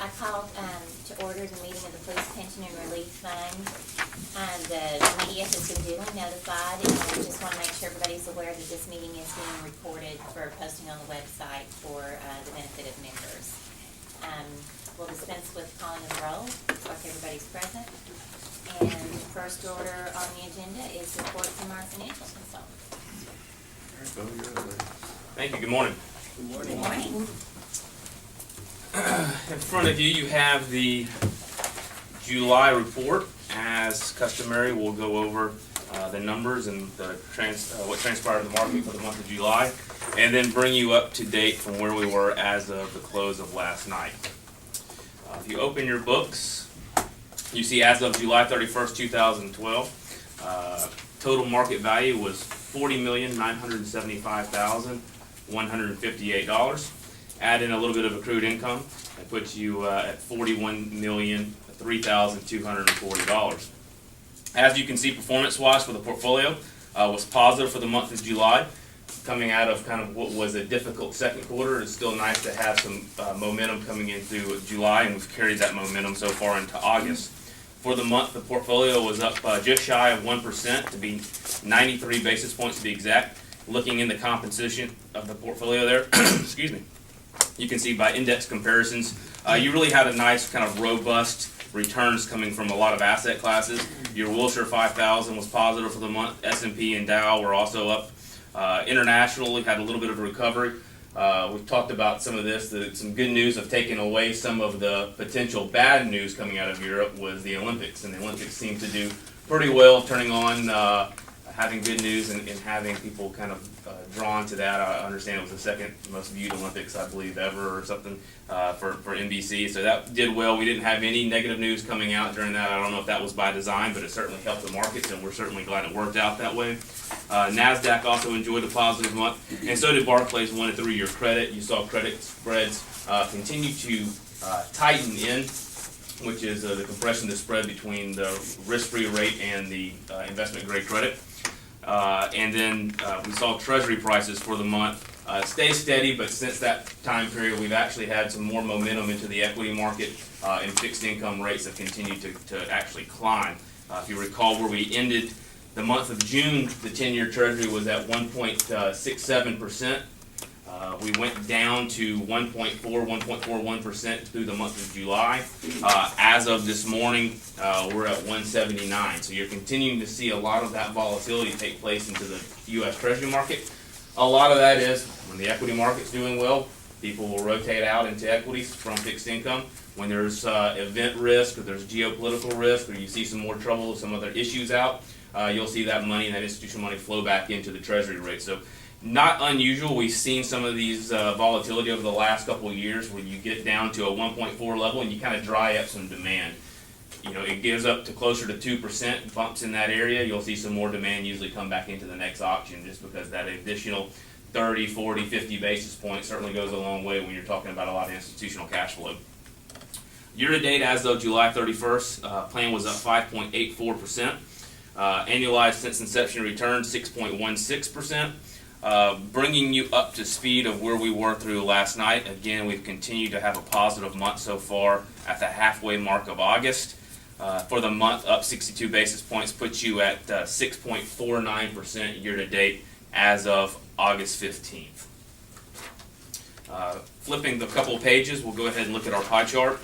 I called to order the meeting of the Police Pension and Relief Fund. The media has been duly notified, and I just want to make sure everybody's aware that this meeting is being recorded for posting on the website for the benefit of members. We'll dispense with calling of the roll, like everybody's present. And first order on the agenda is report from our financial consultant. Thank you. Good morning. Good morning. Good morning. In front of you, you have the July report. As customary, we'll go over the numbers and what transpired in the market for the month of July, and then bring you up to date from where we were as of the close of last night. If you open your books, you see as of July 31st, 2012, total market value was $40,975,158. Add in a little bit of accrued income, that puts you at $41,003,240. As you can see, performance-wise for the portfolio was positive for the month of July. Coming out of kind of what was a difficult second quarter, it's still nice to have some momentum coming into July, and we've carried that momentum so far into August. For the month, the portfolio was up just shy of 1%, to be 93 basis points to be exact. Looking in the composition of the portfolio there, excuse me, you can see by index comparisons, you really had a nice kind of robust returns coming from a lot of asset classes. Your Wilshire 5000 was positive for the month. S&P and Dow were also up. Internationally had a little bit of a recovery. We've talked about some of this. Some good news of taking away some of the potential bad news coming out of Europe was the Olympics, and the Olympics seemed to do pretty well, turning on, having good news and having people kind of drawn to that. I understand it was the second most viewed Olympics, I believe, ever or something for NBC. So that did well. We didn't have any negative news coming out during that. I don't know if that was by design, but it certainly helped the markets, and we're certainly glad it worked out that way. NASDAQ also enjoyed a positive month, and so did Barclays 1 and 3 year credit. You saw credit spreads continue to tighten in, which is the compression of the spread between the risk-free rate and the investment-grade credit. And then we saw Treasury prices for the month stay steady, but since that time period, we've actually had some more momentum into the equity market, and fixed income rates have continued to actually climb. If you recall where we ended the month of June, the 10-year Treasury was at 1.67%. We went down to 1.41% through the month of July. As of this morning, we're at 179. So you're continuing to see a lot of that volatility take place into the U.S. Treasury market. A lot of that is when the equity market's doing well, people will rotate out into equities from fixed income. When there's event risk, or there's geopolitical risk, or you see some more trouble, some other issues out, you'll see that money and that institutional money flow back into the Treasury rate. So not unusual. We've seen some of these volatility over the last couple of years when you get down to a 1.4 level and you kind of dry up some demand. You know, it gives up to closer to 2%, bumps in that area. You'll see some more demand usually come back into the next auction, just because that additional 30, 40, 50 basis points certainly goes a long way when you're talking about a lot of institutional cash flow. Year-to-date, as of July 31st, plan was up 5.84%. Annualized since inception return, 6.16%. Bringing you up to speed of where we were through last night. Again, we've continued to have a positive month so far at the halfway mark of August. For the month, up 62 basis points puts you at 6.49% year-to-date as of August 15th. Flipping the couple of pages, we'll go ahead and look at our pie chart.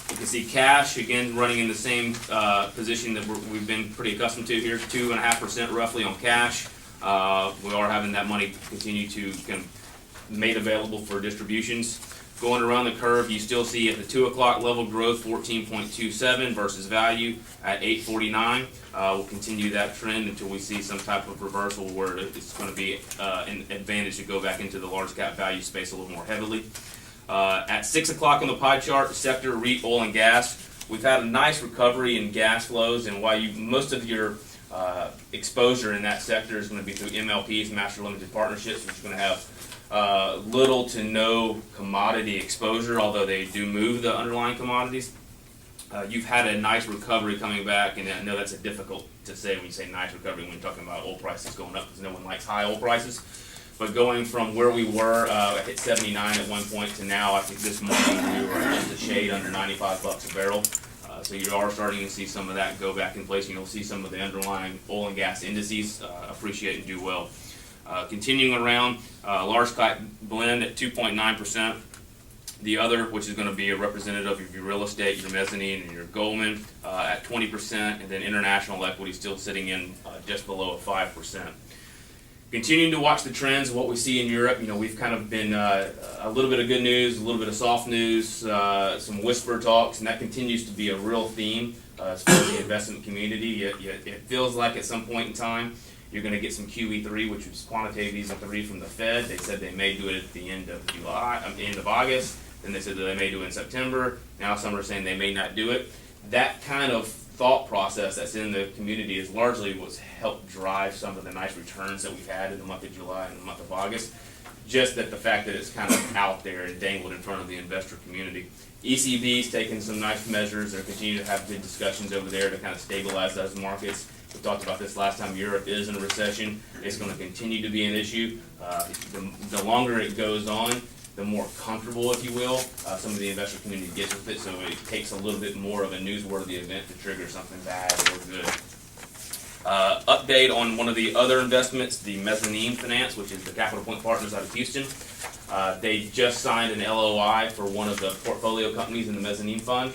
You can see cash, again, running in the same position that we've been pretty accustomed to here, 2.5% roughly on cash. We are having that money continue to kind of made available for distributions. Going around the curve, you still see at the 2 o'clock level growth, 14.27 versus value at 849. We'll continue that trend until we see some type of reversal where it's going to be an advantage to go back into the large cap value space a little more heavily. At 6 o'clock on the pie chart, sector, REIT, oil and gas. We've had a nice recovery in gas flows, and while most of your exposure in that sector is going to be through MLPs, Master Limited Partnerships, which are going to have little to no commodity exposure, although they do move the underlying commodities. You've had a nice recovery coming back, and I know that's difficult to say when you say nice recovery when you're talking about oil prices going up, because no one likes high oil prices. But going from where we were, I hit 79 at one point to now, I think this morning we were just a shade under $95 a barrel. So you are starting to see some of that go back in place. You'll see some of the underlying oil and gas indices appreciate and do well. Continuing around, large cap blend at 2.9%. The other, which is going to be a representative of your real estate, your mezzanine, and your Goldman at 20%, and then international equity still sitting in just below 5%. Continuing to watch the trends of what we see in Europe. We've kind of been a little bit of good news, a little bit of soft news, some whisper talks, and that continues to be a real theme as far as the investment community. It feels like at some point in time you're going to get some QE3, which is quantitative easing 3 from the Fed. They said they may do it at the end of end of August. Then they said that they may do it in September. Now some are saying they may not do it. That kind of thought process that's in the community is largely what's helped drive some of the nice returns that we've had in the month of July and the month of August. Just that the fact that it's kind of out there and dangled in front of the investor community. ECB's taken some nice measures. They're continuing to have good discussions over there to kind of stabilize those markets. We talked about this last time. Europe is in a recession. It's going to continue to be an issue. The longer it goes on, the more comfortable, if you will, some of the investor community gets with it. So it takes a little bit more of a newsworthy event to trigger something bad or good. Update on one of the other investments, the mezzanine finance, which is the Capital Point Partners out of Houston. They just signed an LOI for one of the portfolio companies in the mezzanine fund,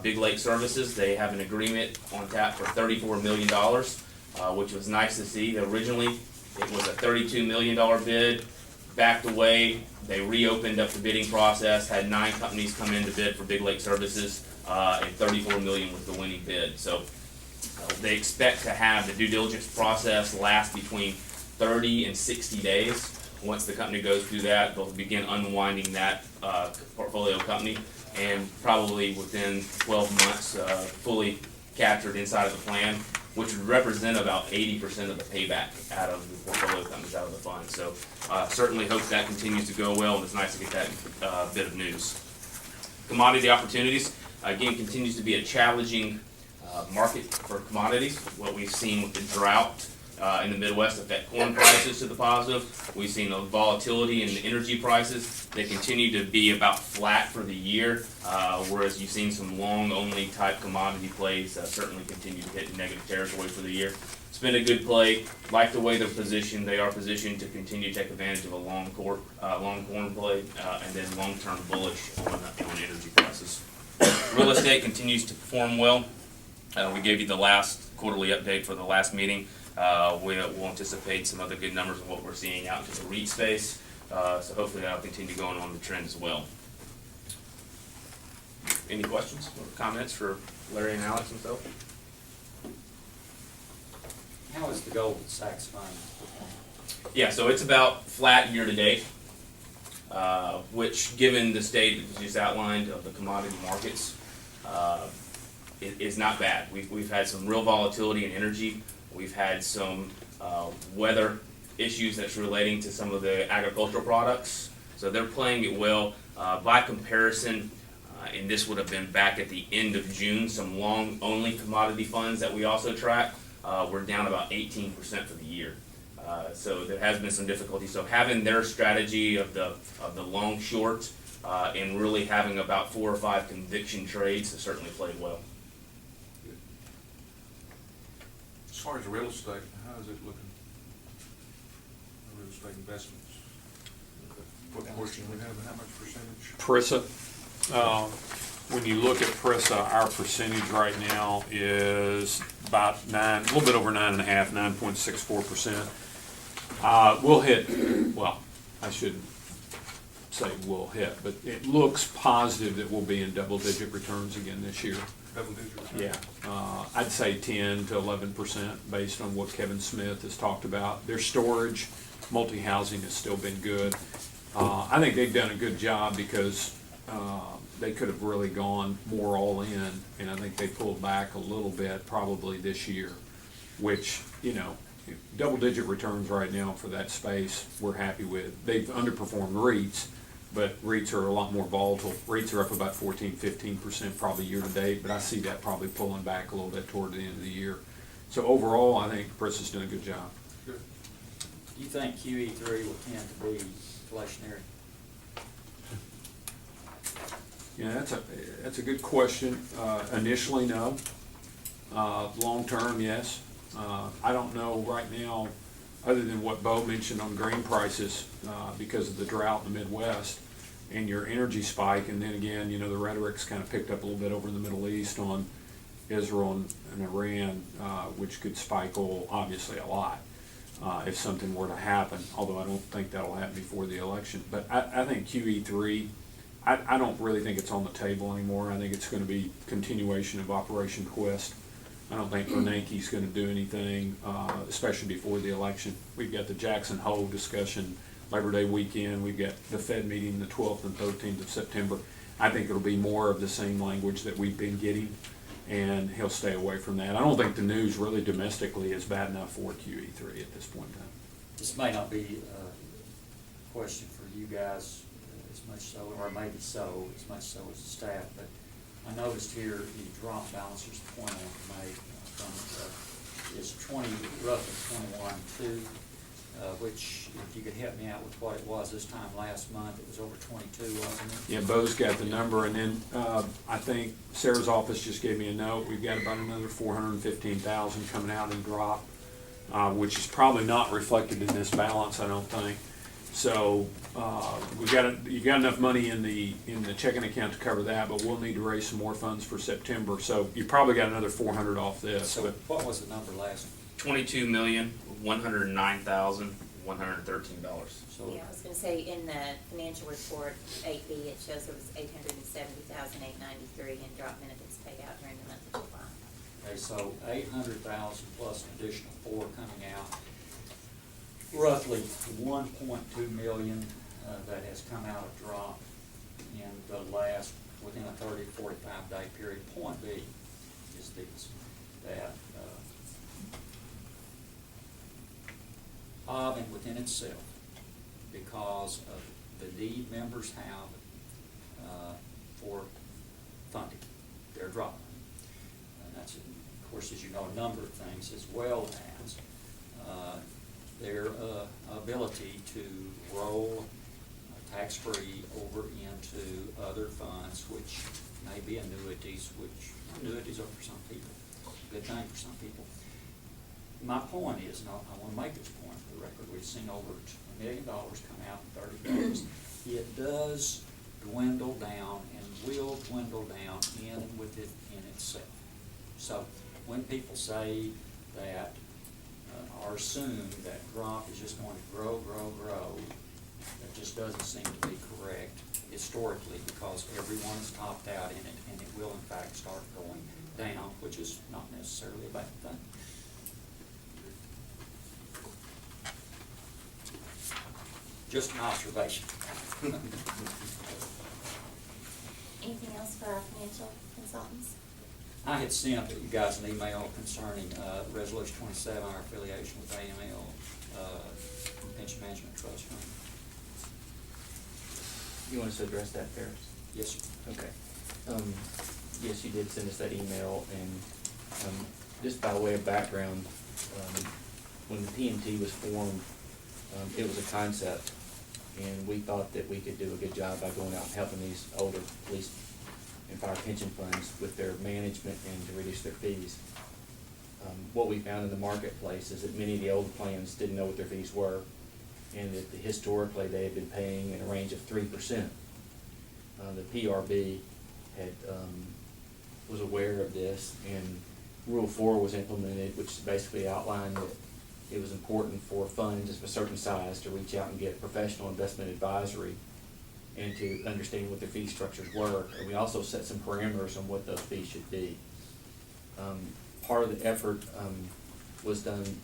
Big Lake Services. They have an agreement on tap for $34 million, which was nice to see. Originally, it was a $32 million bid. Backed away, they reopened up the bidding process, had 9 companies come in to bid for Big Lake Services, and $34 million was the winning bid. So they expect to have the due diligence process last between 30 and 60 days. Once the company goes through that, they'll begin unwinding that portfolio company, and probably within 12 months, fully captured inside of the plan, which would represent about 80% of the payback out of the portfolio companies out of the fund. So certainly hope that continues to go well, and it's nice to get that bit of news. Commodity opportunities, again, continues to be a challenging market for commodities. What we've seen with the drought in the Midwest affect corn prices to the positive. We've seen a volatility in the energy prices. They continue to be about flat for the year, whereas you've seen some long-only type commodity plays certainly continue to hit negative territory for the year. It's been a good play. Like the way they're positioned, they are positioned to continue to take advantage of a long corn play, and then long-term bullish on energy prices. Real estate continues to perform well. We gave you the last quarterly update for the last meeting. We'll anticipate some other good numbers of what we're seeing out into the REIT space. So hopefully that'll continue going on the trend as well. Any questions or comments for Larry and Alex themselves? How is the Goldman Sachs fund? Yeah, so it's about flat year to date, which, given the state that was just outlined of the commodity markets, is not bad. We've had some real volatility in energy. We've had some weather issues that's relating to some of the agricultural products. So they're playing it well. By comparison, and this would have been back at the end of June, some long-only commodity funds that we also track were down about 18% for the year. So there has been some difficulty. So having their strategy of the long short and really having about 4 or 5 conviction trades has certainly played well. As far as real estate, how is it looking? Real estate investments? What portion we have and how much percentage? PRISA, when you look at PRISA, our percentage right now is about a little bit over 9.5, 9.64%. We'll hit, well, I shouldn't say we'll hit, but it looks positive that we'll be in double-digit returns again this year. Double-digit return? Yeah, I'd say 10 to 11% based on what Kevin Smith has talked about. Their storage, multi-housing has still been good. I think they've done a good job because they could have really gone more all in, and I think they pulled back a little bit probably this year, which, you know, double-digit returns right now for that space we're happy with. They've underperformed REITs, but REITs are a lot more volatile. REITs are up about 14-15% probably year to date, but I see that probably pulling back a little bit toward the end of the year. So overall, I think Chris has done a good job. Good. Do you think QE3 will tend to be inflationary? Yeah, that's a good question. Initially, no. Long term, yes. I don't know right now, other than what Bo mentioned on grain prices, because of the drought in the Midwest and your energy spike, and then again, you know, the rhetoric's kind of picked up a little bit over in the Middle East on Israel and Iran, which could spike oil obviously a lot if something were to happen, although I don't think that'll happen before the election. But I think QE3, I don't really think it's on the table anymore. I think it's going to be continuation of Operation Quest. I don't think Bernanke's going to do anything, especially before the election. We've got the Jackson Hole discussion, Labor Day weekend. We've got the Fed meeting the 12th and 13th of September. I think it'll be more of the same language that we've been getting, and he'll stay away from that. I don't think the news really domestically is bad enough for QE3 at this point in time. This may not be a question for you guys as much so, or maybe so, as much so as the staff, but I noticed here the drop balance, there's a point I want to make from, is roughly 21.2, which if you could help me out with what it was this time last month, it was over 22, wasn't it? Yeah, Bo's got the number, and then I think Sarah's office just gave me a note. We've got about another 415,000 coming out in drop, which is probably not reflected in this balance, I don't think. So you got enough money in the checking account to cover that, but we'll need to raise some more funds for September. So you probably got another 400 off this. So But what was the number last? $22,109,113. So Yeah, I was gonna say, in the financial report, 8B, it shows it was 870,893 in drop benefits paid out during the month of July. okay, so 800,000 plus an additional 4 coming out. Roughly 1.2 million that has come out of drop in the last, within a 30 to 45 day period. Point B is this, that of and within itself, because of the need members have for funding their drop money. And that's, of course, as you know, a number of things, as well as their ability to roll tax-free over into other funds, which may be annuities, which annuities are for some people, a good thing for some people. My point is, and I want to make this point for the record, we've seen over $1 million come out in 30 days. It does dwindle down and will dwindle down in itself. So when people say that or assume that drop is just going to grow, that just doesn't seem to be correct historically, because everyone is topped out in it, and it will in fact start going down, which is not necessarily a bad thing. Just an observation. Anything else for our financial consultants? I had sent you guys an email concerning Resolution 27, our affiliation with AML, Pension Management Trust Fund. You want us to address that, Ferris? Yes, sir. Okay. Yes, you did send us that email, and just by way of background, when the PMT was formed, it was a concept, and we thought that we could do a good job by going out and helping these older police and fire pension funds with their management and to reduce their fees. What we found in the marketplace is that many of the old plans didn't know what their fees were, and that historically they had been paying in a range of 3%. The PRB had was aware of this, and Rule 4 was implemented, which basically outlined that it was important for funds of a certain size to reach out and get professional investment advisory and to understand what their fee structures were. And we also set some parameters on what those fees should be. Part of the effort was done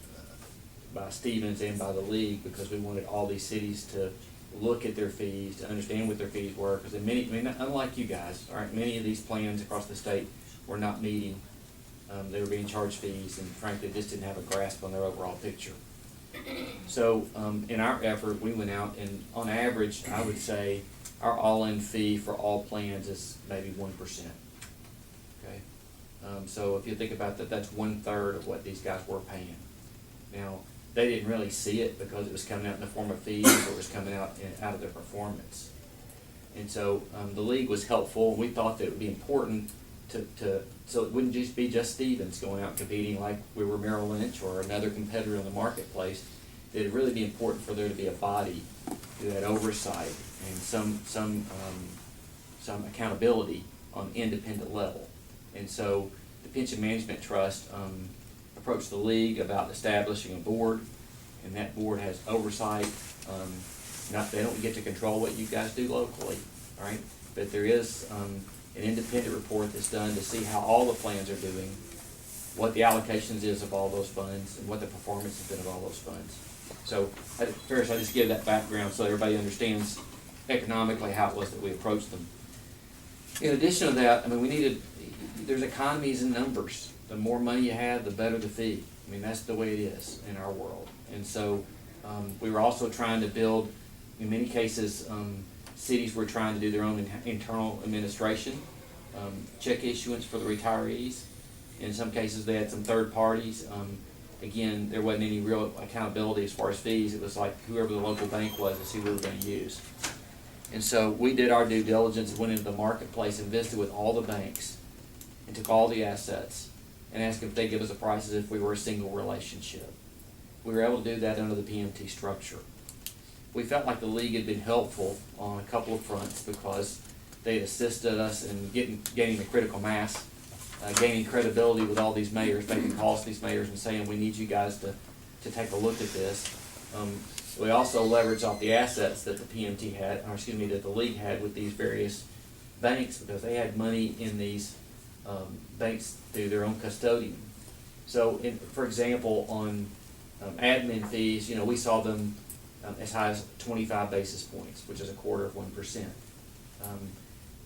by Stevens and by the league, because we wanted all these cities to look at their fees, to understand what their fees were, because unlike you guys, all right, many of these plans across the state were not meeting. They were being charged fees, and frankly, just didn't have a grasp on their overall picture. So in our effort, we went out, and on average, I would say our all-in fee for all plans is maybe 1%. Okay, so if you think about that, that's 1/3 of what these guys were paying. Now, they didn't really see it because it was coming out in the form of fees or it was coming out out of their performance. And so the league was helpful. We thought that it would be important so it wouldn't just be just Stevens going out competing like we were Merrill Lynch or another competitor in the marketplace. That it'd really be important for there to be a body who had oversight and some accountability on an independent level. And so the Pension Management Trust approached the league about establishing a board, and that board has oversight. They don't get to control what you guys do locally, all right? But there is an independent report that's done to see how all the plans are doing, what the allocations is of all those funds, and what the performance has been of all those funds. So, Ferris, I just give that background so everybody understands economically how it was that we approached them. In addition to that, I mean, there's economies in numbers. The more money you have, the better the fee. I mean, that's the way it is in our world. And so we were also trying to build, in many cases, cities were trying to do their own internal administration, check issuance for the retirees. In some cases, they had some third parties. Again, there wasn't any real accountability as far as fees. It was like whoever the local bank was to see what we were going to use. And so we did our due diligence, went into the marketplace and visited with all the banks and took all the assets and asked if they'd give us a price as if we were a single relationship. We were able to do that under the PMT structure. We felt like the league had been helpful on a couple of fronts because they had assisted us in gaining the critical mass, gaining credibility with all these mayors, making calls to these mayors and saying, we need you guys to take a look at this. We also leveraged off the assets that the PMT had, or excuse me, that the league had with these various banks because they had money in these banks through their own custodian. So, for example, on admin fees, we saw them as high as 25 basis points, which is 1/4%.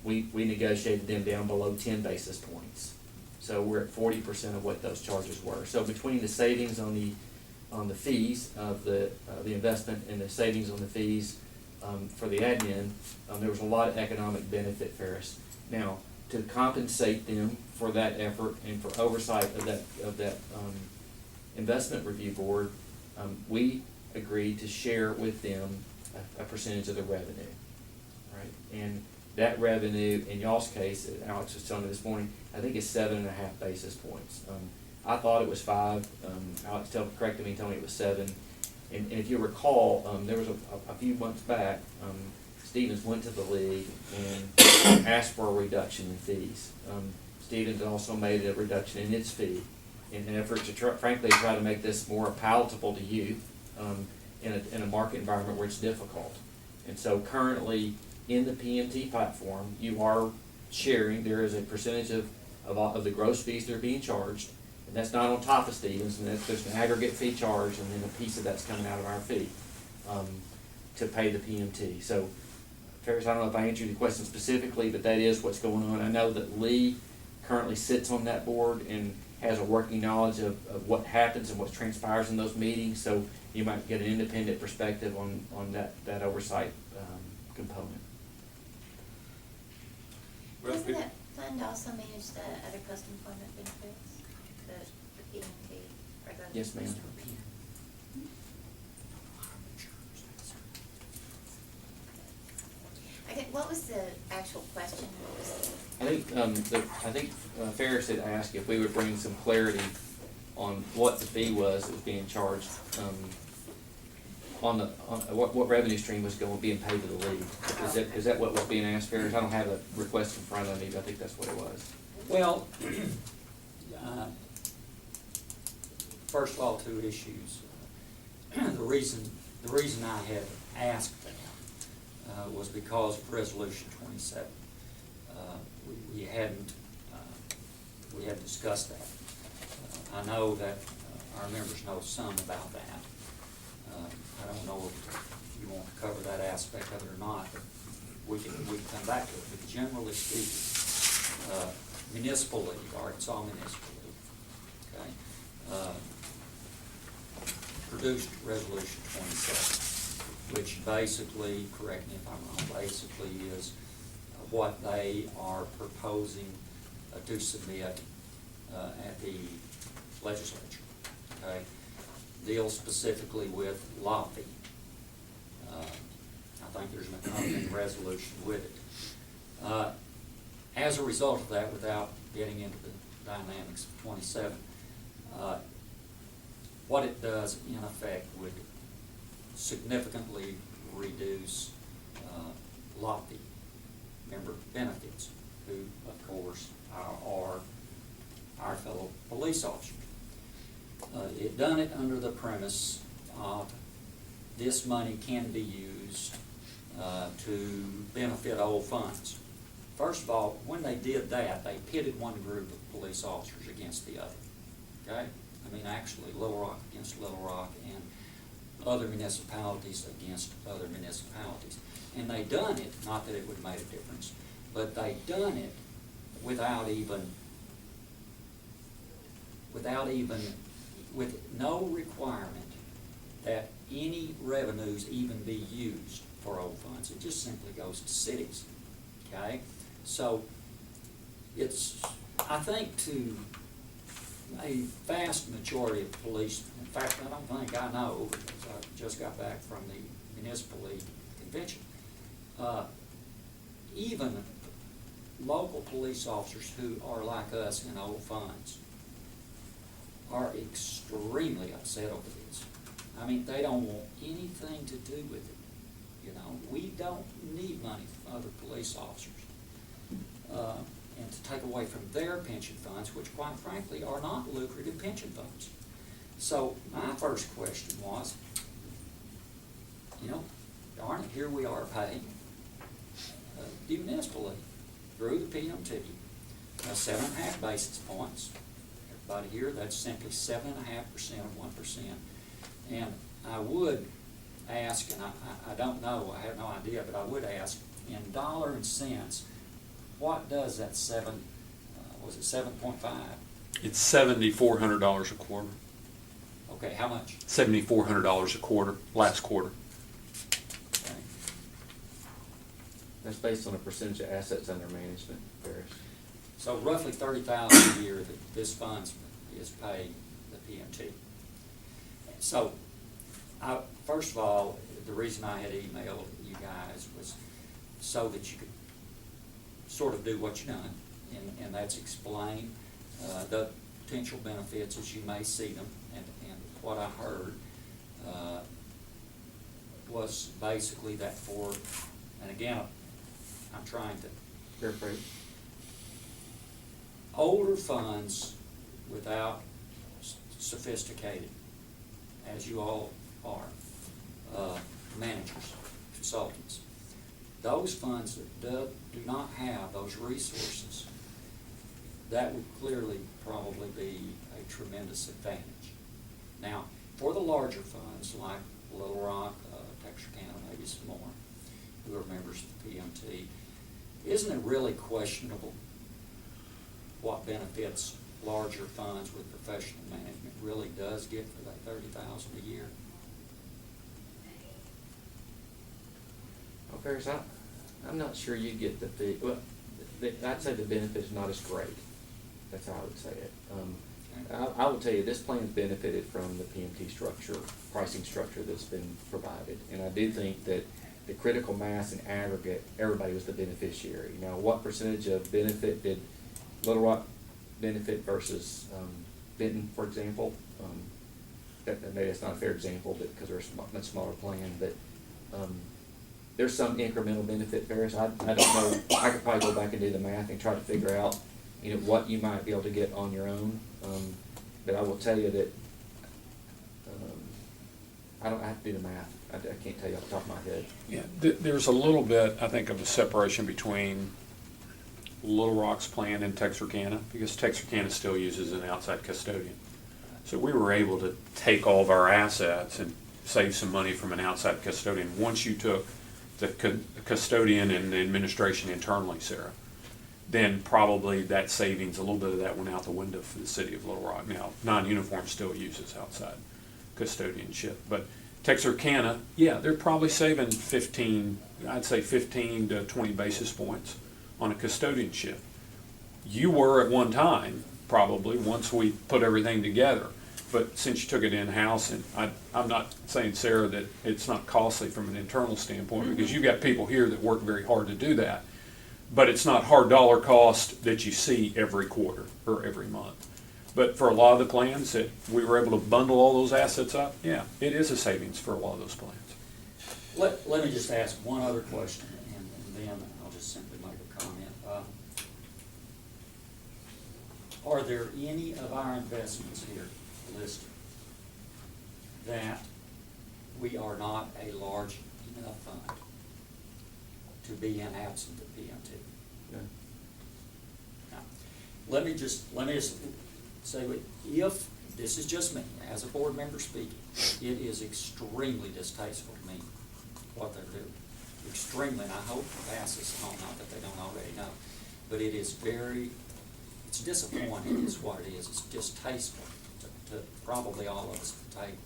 We negotiated them down below 10 basis points. So we're at 40% of what those charges were. So between the savings on the fees of the investment and the savings on the fees for the admin, there was a lot of economic benefit for us. Now, to compensate them for that effort and for oversight of that investment review board, we agreed to share with them a percentage of the revenue, right? And that revenue, in y'all's case, Alex was telling me this morning, I think it's 7.5 basis points. I thought it was 5. Alex corrected me and told me it was 7. And if you recall, there was a few months back, Stevens went to the league and asked for a reduction in fees. Stevens also made a reduction in its fee in an effort to frankly try to make this more palatable to you in a market environment where it's difficult. And so currently in the PMT platform, you are sharing, there is a percentage of the gross fees that are being charged, and that's not on top of Stevens, and there's an aggregate fee charge, and then a piece of that's coming out of our fee to pay the PMT. So, Ferris, I don't know if I answered your question specifically, but that is what's going on. I know that Lee currently sits on that board and has a working knowledge of what happens and what transpires in those meetings, so you might get an independent perspective on that oversight component. Doesn't that fund also manage the other post-employment benefits, the PMT, or the? Yes, ma'am. Okay, what was the actual question? What was I think Ferris had asked if we would bring some clarity on what the fee was that was being charged, on what revenue stream was being paid to the league. Is that what was being asked, Ferris? I don't have a request in front of me, but I think that's what it was. Well, first of all, 2 issues. The reason I had asked them was because of Resolution 27. We hadn't discussed that. I know that our members know some about that. I don't know if you want to cover that aspect of it or not, but we can come back to it. But generally speaking, municipal league, Arkansas Municipal League, okay, produced Resolution 27, which basically, correct me if I'm wrong, basically is what they are proposing to submit at the legislature, okay? deals specifically with lot fee. I think there's an accompanying resolution with it. As a result of that, without getting into the dynamics of 27, what it does in effect would significantly reduce lot fee member benefits, who of course are our fellow police officers. It done it under the premise of this money can be used to benefit old funds. First of all, when they did that, they pitted one group of police officers against the other, okay? I mean, actually, Little Rock against Little Rock and other municipalities against other municipalities. And they done it, not that it would have made a difference, but they done it without with no requirement that any revenues even be used for old funds. It just simply goes to cities, okay? So it's, I think, to a vast majority of police, in fact, I don't think I know, because I just got back from the municipal league convention, even local police officers who are like us in old funds are extremely upset over this. I mean, they don't want anything to do with it. You know, we don't need money from other police officers. And to take away from their pension funds, which quite frankly are not lucrative pension funds. So my first question was, you know, darn it, here we are paying the municipal league through the PMT 7.5 basis points. Everybody here, that's simply 7.5% of 1%. And I would ask, and I don't know, I have no idea, but I would ask, in dollars and cents, what does that was it 7.5? It's $7,400 a quarter. Okay, how much? $7,400 a quarter, last quarter. Okay. That's based on a percentage of assets under management, Ferris. So roughly $30,000 a year that this fund is paid the PMT. So, first of all, the reason I had emailed you guys was so that you could sort of do what you've done, and that's explain the potential benefits as you may see them. And what I heard was basically that for, and again, I'm trying to Paraphrase. older funds without sophisticated, as you all are, managers, consultants. Those funds that do not have those resources, that would clearly probably be a tremendous advantage. Now, for the larger funds like Little Rock, Texarkana, maybe some more, who are members of the PMT, isn't it really questionable what benefits larger funds with professional management really does get for that $30,000 a year? Well, Ferris, I'm not sure you get the fee. Well, I'd say the benefit is not as great. That's how I would say it. I will tell you, this plan's benefited from the PMT structure, pricing structure that's been provided. And I do think that the critical mass in aggregate, everybody was the beneficiary. Now, what percentage of benefit did Little Rock benefit versus Benton, for example? Maybe it's not a fair example, but because they're a much smaller plan, but there's some incremental benefit, Ferris. I don't know. I could probably go back and do the math and try to figure out, you know, what you might be able to get on your own. But I will tell you that I don't have to do the math. I can't tell you off the top of my head. Yeah, there's a little bit, I think, of a separation between Little Rock's plan and Texarkana, because Texarkana still uses an outside custodian. So we were able to take all of our assets and save some money from an outside custodian. Once you took the custodian and the administration internally, Sarah, then probably that savings, a little bit of that went out the window for the city of Little Rock. Now, non-uniform still uses outside custodianship, but Texarkana, yeah, they're probably saving 15 to 20 basis points on a custodianship. You were at one time, probably, once we put everything together. But since you took it in-house, and I'm not saying, Sarah, that it's not costly from an internal standpoint, because you've got people here that work very hard to do that. But it's not hard dollar cost that you see every quarter or every month. But for a lot of the plans that we were able to bundle all those assets up, yeah, it is a savings for a lot of those plans. Let me just ask one other question, and then I'll just simply make a comment. Are there any of our investments here listed that we are not a large enough fund to be an absent of PMT? Yeah. Now, let me just say, if, this is just me, as a board member speaking, it is extremely distasteful to me what they're doing. Extremely, and I hope it passes on, not that they don't already know. But it is it's disappointing is what it is. It's distasteful to probably all of us at the table.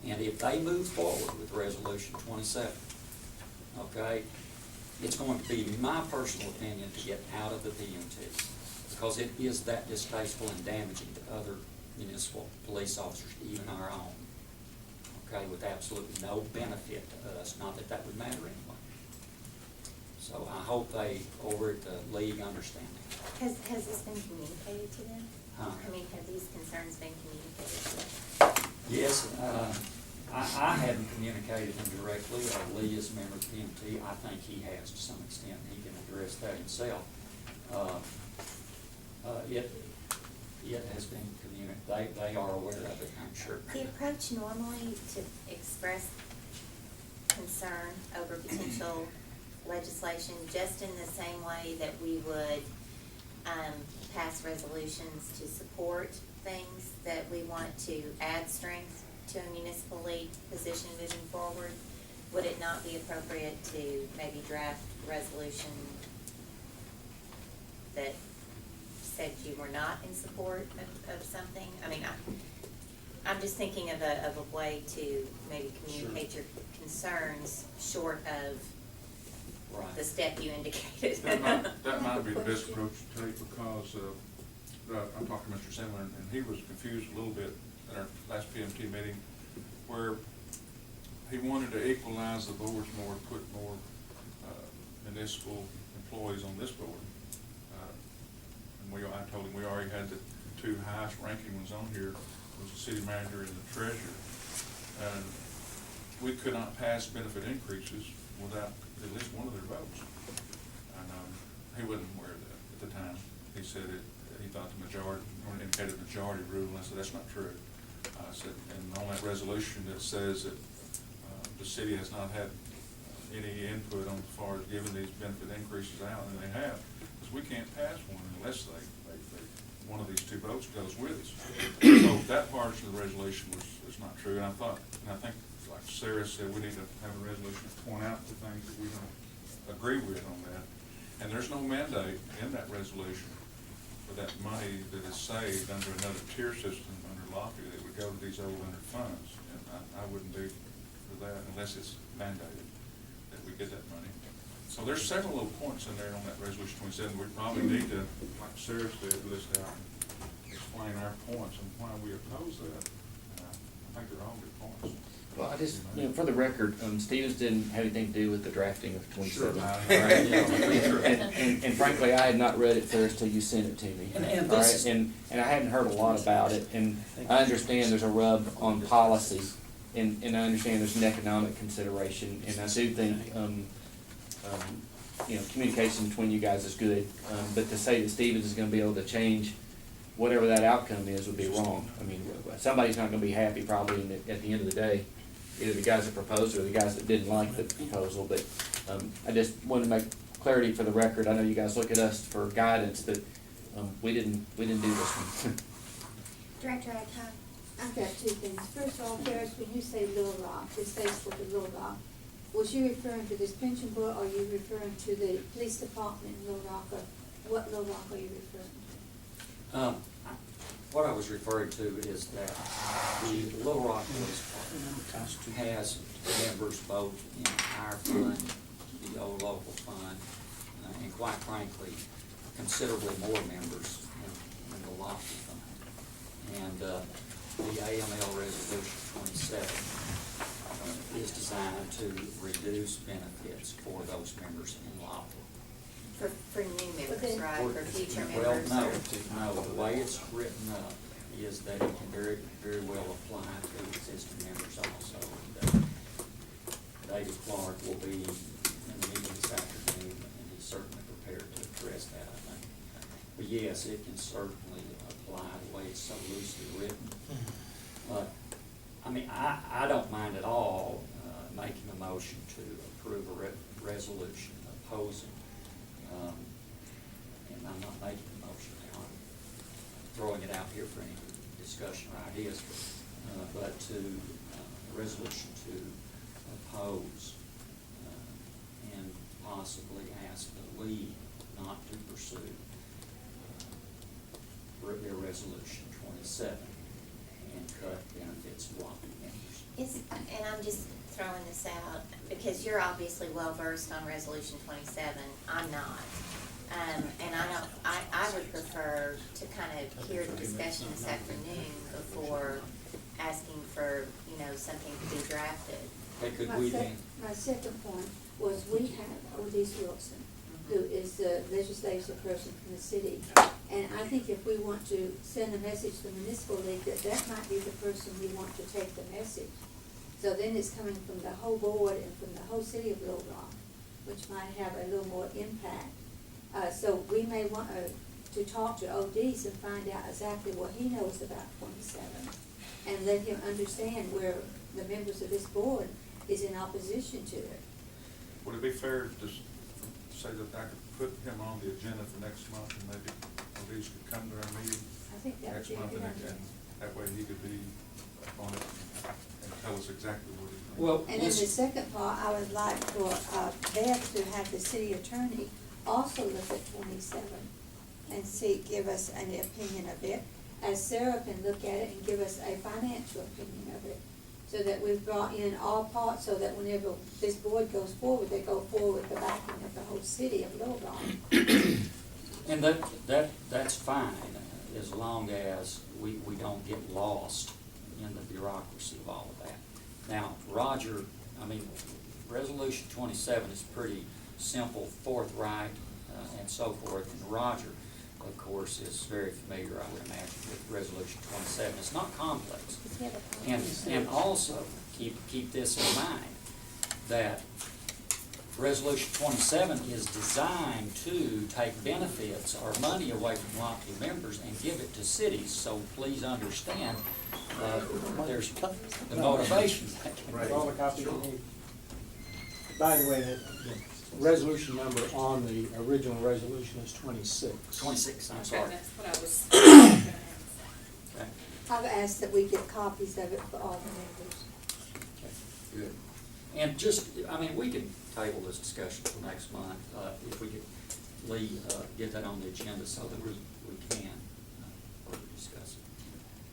And if they move forward with Resolution 27, okay, it's going to be my personal opinion to get out of the PMT, because it is that distasteful and damaging to other municipal police officers, even our own, okay, with absolutely no benefit to us, not that that would matter anyway. So I hope they, over at the league, understand that. Has this been communicated to them? Huh? I mean, have these concerns been communicated to them? Yes, I hadn't communicated them directly. Lee is a member of the PMT. I think he has to some extent. He can address that himself. It has been communicated. They are aware of it, I'm sure. The approach normally to express concern over potential legislation, just in the same way that we would pass resolutions to support things that we want to add strength to a municipal league position moving forward, would it not be appropriate to maybe draft resolution that said you were not in support of something? I mean, I'm just thinking of a way to maybe communicate your concerns short of Right. the step you indicated. That might be the best approach to take, because I talked to Mr. Sandler, and he was confused a little bit at our last PMT meeting, where he wanted to equalize the boards more, put more municipal employees on this board. And I told him we already had the two highest ranking ones on here, was the city manager and the treasurer. And we could not pass benefit increases without at least one of their votes. And he wasn't aware of that at the time. He said he thought the majority, or indicated majority rule, and I said, that's not true. I said, and on that resolution that says that the city has not had any input on as far as giving these benefit increases out, and they have, because we can't pass one unless one of these two votes goes with us. So that part of the resolution was not true, and I think, like Sarah said, we need to have a resolution to point out the things that we don't agree with on that. And there's no mandate in that resolution for that money that is saved under another tier system under Lofty that would go to these old under funds. And I wouldn't be for that unless it's mandated that we get that money. So there's several little points in there on that resolution 27. We probably need to, like Sarah said, list out and explain our points and why we oppose that. And I think they're all good points. Well, I just, for the record, Stevens didn't have anything to do with the drafting of 27. Sure. All right? And frankly, I had not read it first till you sent it to me. And All this right? And I hadn't heard a lot about it, and I understand there's a rub on policy, and I understand there's an economic consideration, and I do think, communication between you guys is good, but to say that Stevens is gonna be able to change whatever that outcome is would be wrong. I mean, somebody's not gonna be happy probably at the end of the day, either the guys that proposed or the guys that didn't like the proposal, but I just wanted to make clarity for the record. I know you guys look at us for guidance, but we didn't do this one. Director Adcock? I've got two things. First of all, Ferris, when you say Little Rock, this Facebook of Little Rock, was you referring to this pension board, or are you referring to the police department in Little Rock, or what Little Rock are you referring to? What I was referring to is that the Little Rock Police Department has members both in our fund, the old local fund, and quite frankly, considerably more members in the Lofty Fund. And the AML Resolution 27 is designed to reduce benefits for those members in lawful. For new members, Okay. right, for future Well, members? no, or- no, the way it's written up is that it can very, very well apply to existing members also. David Clark will be in the meeting this afternoon, and he's certainly prepared to address that, I think. But yes, it can certainly apply the way it's so loosely written. But, I mean, I don't mind at all making a motion to approve a resolution opposing, and I'm not making a motion now, I'm throwing it out here for any discussion or ideas, but to, a resolution to oppose and possibly ask the league not to pursue their resolution 27 and cut benefits to lawful members. And I'm just throwing this out, because you're obviously well-versed on Resolution 27, I'm not. And I would prefer to kind of hear the discussion this afternoon before asking for, something to be drafted. Okay, could we then? My second point was we have Odis Wilson, who is the legislative person from the city. And I think if we want to send a message to the municipal league, that might be the person we want to take the message. So then it's coming from the whole board and from the whole city of Little Rock, which might have a little more impact. So we may want to talk to Odis and find out exactly what he knows about 27, and let him understand where the members of this board is in opposition to it. Would it be fair to say that I could put him on the agenda for next month, and maybe Odis could come to our meeting I think that would next be a month, good and idea. that way he could be on it and tell us exactly what he thinks. Well, And then the second part, I would like for Bev to have the city attorney also look at 27 and give us an opinion of it, as Sarah can look at it and give us a financial opinion of it, so that we've brought in all parts, so that whenever this board goes forward, they go forward with the backing of the whole city of Little Rock. And that's fine, as long as we don't get lost in the bureaucracy of all of that. Now, Roger, Resolution 27 is pretty simple, forthright, and so forth. And Roger, of course, is very familiar, I would imagine, with Resolution 27. It's not complex. Does he have a And also, keep this in mind, that Resolution 27 is designed to take benefits or money away from lottery members and give it to cities. So please understand, there's the motivations that can Right. be. All the copies you need. By the way, the resolution number on the original resolution is 26. 26, I'm Okay, sorry. that's what I was gonna say. Okay. I've asked that we get copies of it for all the members. Good. And just, we can table this discussion for next month, if we could, Lee, get that on the agenda so that we can further discuss it.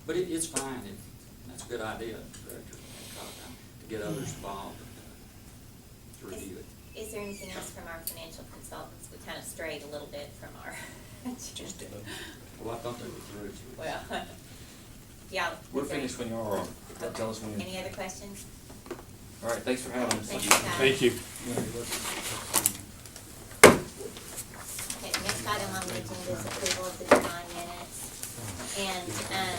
But it's fine, that's a good idea, Director, to get others involved to review it. Is there anything else from our financial consultants? We kind of strayed a little bit from our. Well, I thought they were through. Well, yeah. We're finished when you are. Tell us when. Any other questions? All right, thanks for having us. Thank you, guys. Thank you. Okay, the next item on the agenda is approval of the July minutes. And, and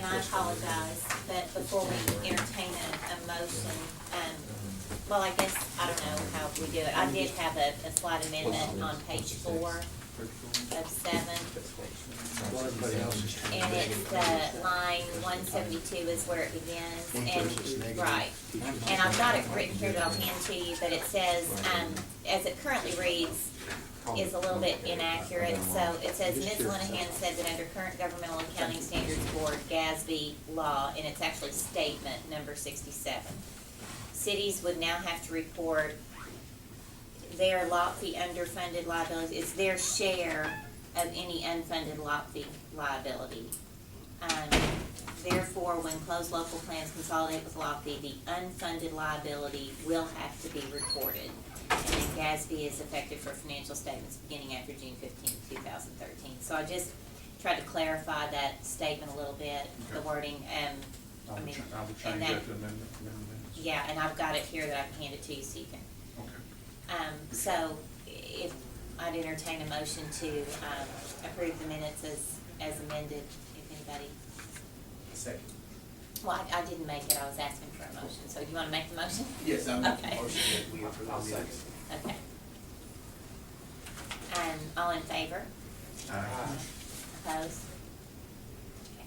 I apologize, but before we entertain a motion, well, I guess, I don't know how we do it. I did have a slight amendment on page 4 of 7. Well, everybody else is trying to And make it's, it. line 172 is where it begins, and, right. And I've got it written here that I'll hand to you, but it says, as it currently reads, is a little bit inaccurate. So it says, Ms. Linehan said that under current governmental accounting standards board, GASB law, and it's actually statement number 67. Cities would now have to report their lot fee underfunded liabilities. It's their share of any unfunded lot fee liability. Therefore, when closed local plans consolidate with lot fee, the unfunded liability will have to be reported. And then GASB is effective for financial statements beginning after June 15, 2013. So tried to clarify that statement a little bit, the Okay. wording, I I will mean, change and that to amend the minutes. yeah, and I've got it here that I can hand it to you so you can. Okay. So if I'd entertain a motion to, approve the minutes as amended, if anybody. Second. Well, I didn't make it, I was asking for a motion, so you wanna make the motion? Yes, I make Okay. the motion that we approve the minutes. Okay. And all in favor? Aye. Opposed? Okay.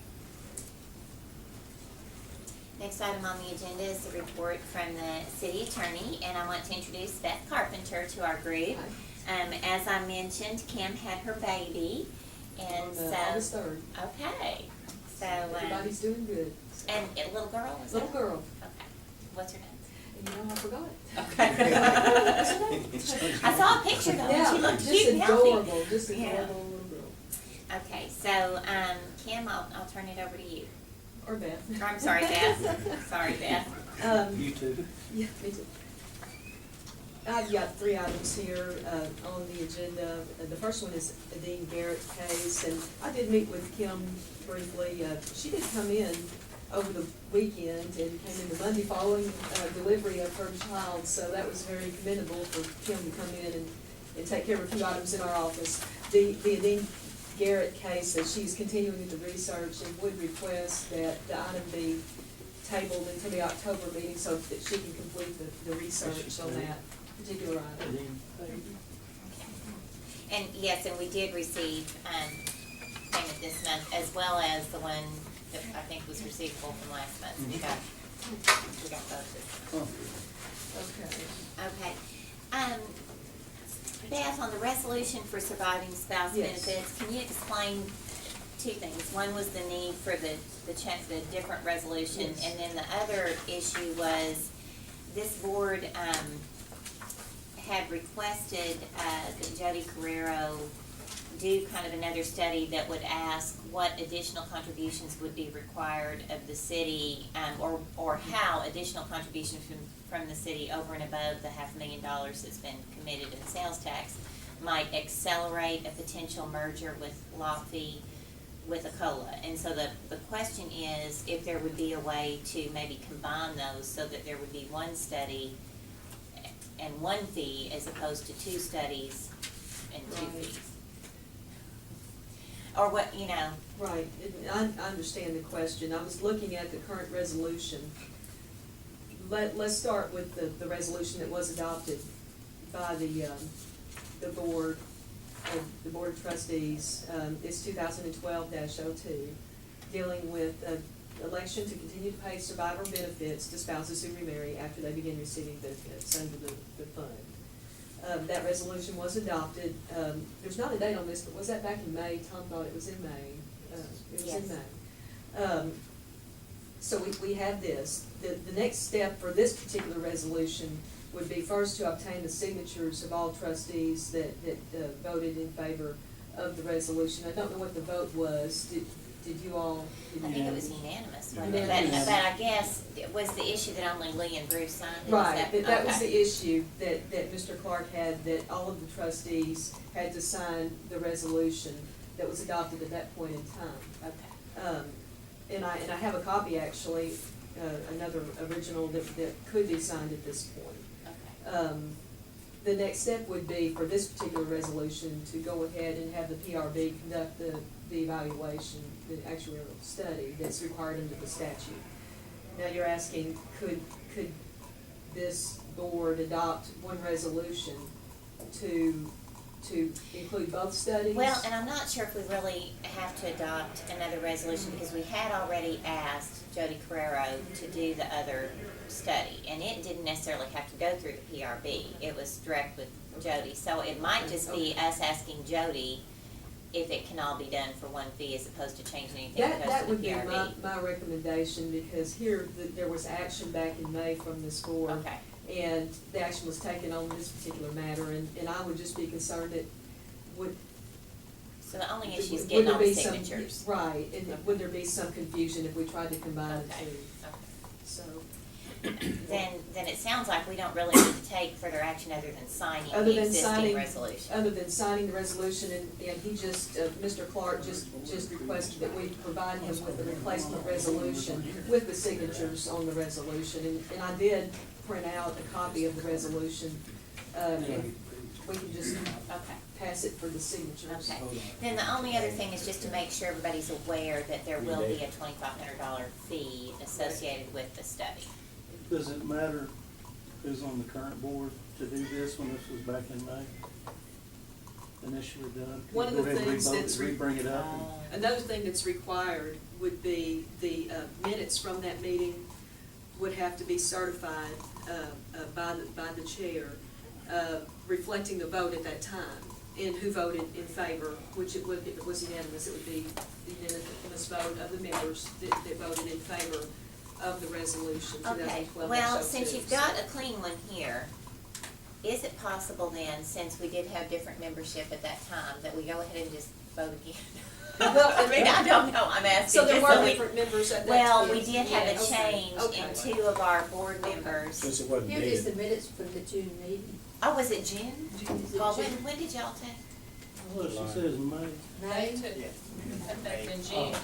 Next item on the agenda is the report from the city attorney, and I want to introduce Beth Carpenter to our group. As I mentioned, Kim had her baby, and On so. August 3rd. Okay, so, Everybody's doing good. and a little girl, is Little that? girl, Okay, what's her name? and you know, I forgot it. Okay. I saw a picture though, and she looked cute and Just healthy. adorable, just Yeah. adorable little girl. Okay, so, Kim, I'll turn it over to you. Or Beth. Or, I'm sorry, Beth. Sorry, Beth. You too. Yeah, me too. I've got 3 items here on the agenda. The first one is the Dean Garrett case, and I did meet with Kim briefly. She did come in over the weekend and came in the Monday following delivery of her child, so that was very commendable for Kim to come in and take care of a few items in our office. The Dean Garrett case, that she's continuing the research and would request that the item be tabled until the October meeting so that she can complete the research on that particular item. And yes, and we did receive, payment this month, as well as the one that I think was receivable from last month. We got both this month. Okay. Okay. Beth, on the resolution for surviving spouse Yes. benefits, can you explain two things? One was the need for the different resolution, Yes. and then the other issue was this board, had requested, that Jody Carrero do kind of another study that would ask what additional contributions would be required of the city, or how additional contributions from the city over and above the $500,000 that's been committed in sales tax might accelerate a potential merger with Lofty with a COLA. And so the question is if there would be a way to maybe combine those so that there would be one study and one fee as opposed to 2 studies and 2 Right. fees. Or what, you know, Right, I understand the question. I was looking at the current resolution. Let's start with the resolution that was adopted by the board, the Board of Trustees. It's 2012-02, dealing with election to continue to pay survivor benefits to spouses who remarry after they begin receiving benefits under the fund. That resolution was adopted. There's not a date on this, but was that back in May? Tom thought it was in May. It was in Yes. May. So we have this. The next step for this particular resolution would be first to obtain the signatures of all trustees that voted in favor of the resolution. I don't know what the vote was. Did you all? I think it was unanimous, wasn't it? Unanimous. But I guess it was the issue that only Lee and Bruce signed. Is Right, that was okay. the issue that Mr. Clark had, that all of the trustees had to sign the resolution that was adopted at that point in time. Okay. And I have a copy actually, another original that could be signed at this point. Okay. The next step would be for this particular resolution to go ahead and have the PRB conduct the evaluation, the actuarial study that's required under the statute. Now you're asking, could this board adopt one resolution to include both studies? Well, and I'm not sure if we really have to adopt another resolution because we had already asked Jody Carrero to do the other study. And it didn't necessarily have to go through the PRB. It was direct with Jody. So it might just be us asking Jody if it can all be done for one fee as opposed to changing anything that That goes to would the be PRB. my recommendation, because here, there was action back in May from this board. Okay. And the action was taken on this particular matter, and I would just be concerned that would. So the only issue is would getting there all the be some- signatures. Right, and would there be some confusion if we tried to combine the Okay. two? Okay. So, then it sounds like we don't really need to take further action other than signing Other the than existing signing, resolution. other than signing the resolution, and he just, Mr. Clark just requested that we provide him with the replacement resolution with the signatures on the resolution, and I did print out a copy of the resolution. And we can just Okay. pass it for the signatures. Okay, then the only other thing is just to make sure everybody's aware that there will be a $2,500 fee associated with the study. Does it matter who's on the current board to do this when this was back in May? Initially done? One of the Go ahead and things re-vote, that's re-bring it up. Another thing that's required would be the minutes from that meeting would have to be certified by the chair, reflecting the vote at that time, and who voted in favor, which it would, if it was unanimous, it would be the unanimous vote of the members that voted in favor of the resolution, 2012-02. Okay, well, since you've got a clean one here, is it possible then, since we did have different membership at that time, that we go ahead and just vote again? Well, I mean, I don't know, I'm asking. So there just were we- different members at that Well, time? we did have a Yeah, okay, change okay. in 2 of our board members. Since it wasn't Here is dead. the minutes from the June meeting. Oh, was it June? Is it Oh, June? when did y'all take? Look, she says May. May? In June.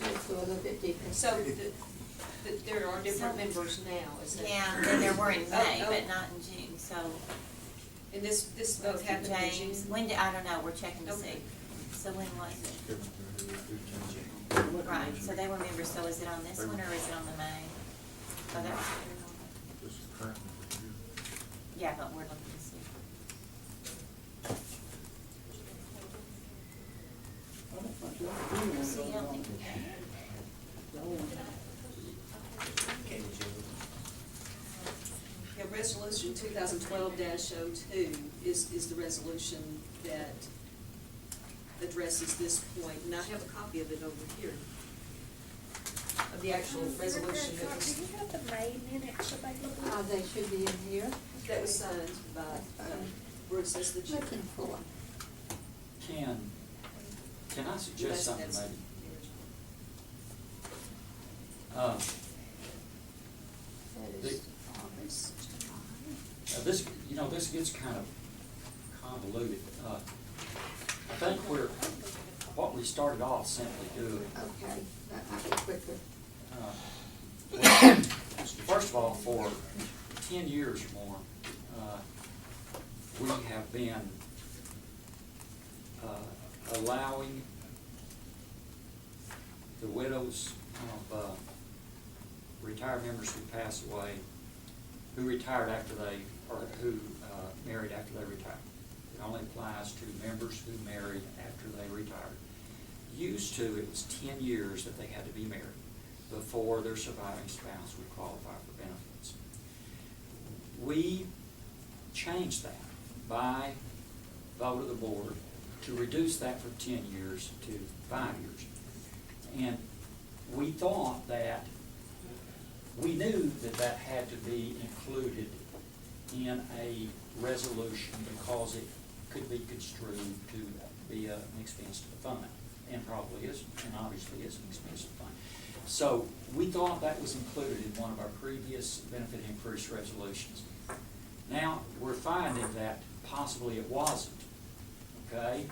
Let's go a little bit deeper. So there are different members now, is that? Yeah, then there were in May, Oh. but not in June, so. And this vote happened in James, June? when did, I don't know, we're checking to see. Okay. So when was it? Right, so they were members, so is it on this one or is it on the May? Oh, that was. This is current review. Yeah, but we're looking to see. So you don't think we have? Yeah, resolution 2012-02 is the resolution that addresses this point, and I have a copy of it over here. Of the actual resolution that was, Do you have the May minutes available? They should be in here. that was signed by, where it says the chair. Looking for. Can I suggest something That's- maybe? Uh, That is August. This, this gets kind of convoluted. I think what we started off simply doing, Okay, that might be quicker. well, first of all, for 10 years or more, we have been allowing the widows of retired members who pass away, who retired after they, or who married after they retired. It only applies to members who married after they retired. Used to, it was 10 years that they had to be married before their surviving spouse would qualify for benefits. We changed that by vote of the board to reduce that from 10 years to 5 years. And we thought that, we knew that that had to be included in a resolution because it could be construed to be an expense to the fund, and probably is, and obviously is an expense to the fund. So we thought that was included in one of our previous benefit increase resolutions. Now, we're finding that possibly it wasn't, okay?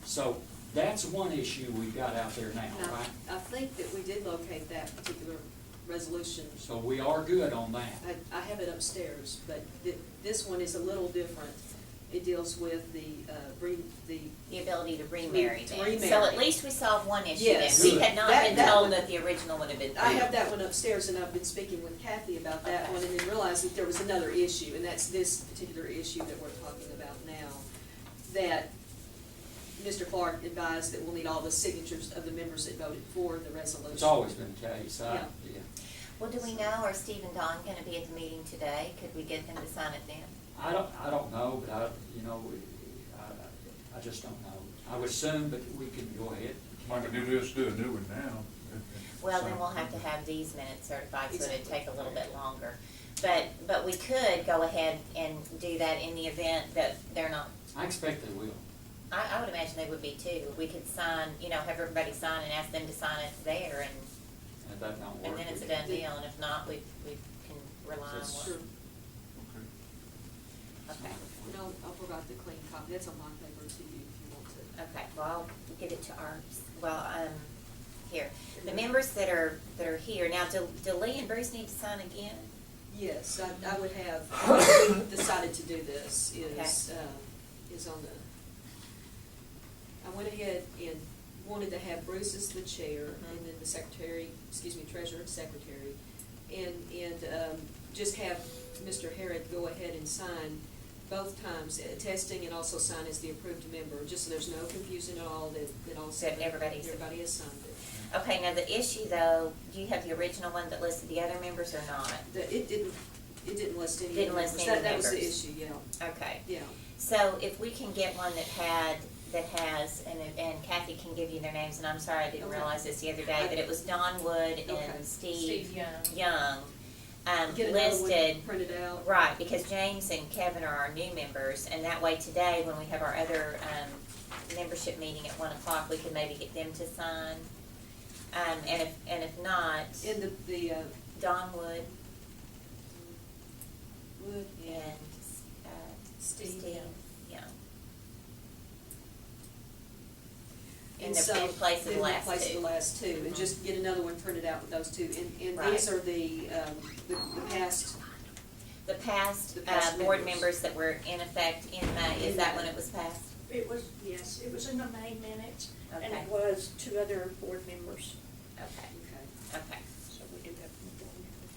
So that's one issue we've got out there now, And right? I think that we did locate that particular resolution. So we are good on that. I have it upstairs, but this one is a little different. It deals with the The ability to remarry To then. remarry. So at least we solved one issue then. Yes. We had not That- been that told one- that the original would have been. I have that one upstairs, and I've been speaking with Kathy about that Okay. one, and then realized that there was another issue, and that's this particular issue that we're talking about now, that Mr. Clark advised that we'll need all the signatures of the members that voted for the resolution. It's always been the case, Yeah. yeah. Well, do we know, are Steve and Don gonna be at the meeting today? Could we get them to sign it then? I don't know, but I just don't know. I would assume, but we can go ahead. Why don't you just do a new one now? Well, then we'll have to have these minutes certified, so it'd take a little bit longer. But we could go ahead and do that in the event that they're not, I expect they will. I would imagine they would be too. We could sign, have everybody sign and ask them to sign it there and, that don't work. And then it's a we done can- deal, and if not, we can rely on That's what. true. Okay. Okay, And I'll provide the clean copy, that's on my paper to you if you want to. okay, well, I'll give it to our, well, here, the members that are here, now, do Lee and Bruce need to sign again? Yes, I would have, how we decided to do this is on the, I went ahead and wanted to have Bruce as the chair, and then the secretary, treasurer and secretary, and just have Mr. Harrod go ahead and sign both times, attesting and also sign as the approved member, just so there's no confusion at all, that all That everybody has signed it. Okay, now the issue though, do you have the original one that listed the other members or not? It didn't list any. Didn't list members. any That was the members. issue, yeah, Okay, yeah. so if we can get one that has, and Kathy can give you their names, and I'm sorry I didn't Okay. realize this the other day, but it was Don Wood Okay. and Steve Young, Get another one listed. printed out. Right, because James and Kevin are our new members, and that way today, when we have our other, membership meeting at 1:00, we can maybe get them to sign. And if not, And the Don Wood Wood and, Steve. Young. And In so, in place of the in last place of two. the last two, and just get another one printed out with those two, and Right. these are the past, The past, The past board members. members that were in effect in May, is that when it was passed? It was, yes, it was in the May minutes, and Okay. it was 2 other board members, Okay, okay. okay. so we do have one board member.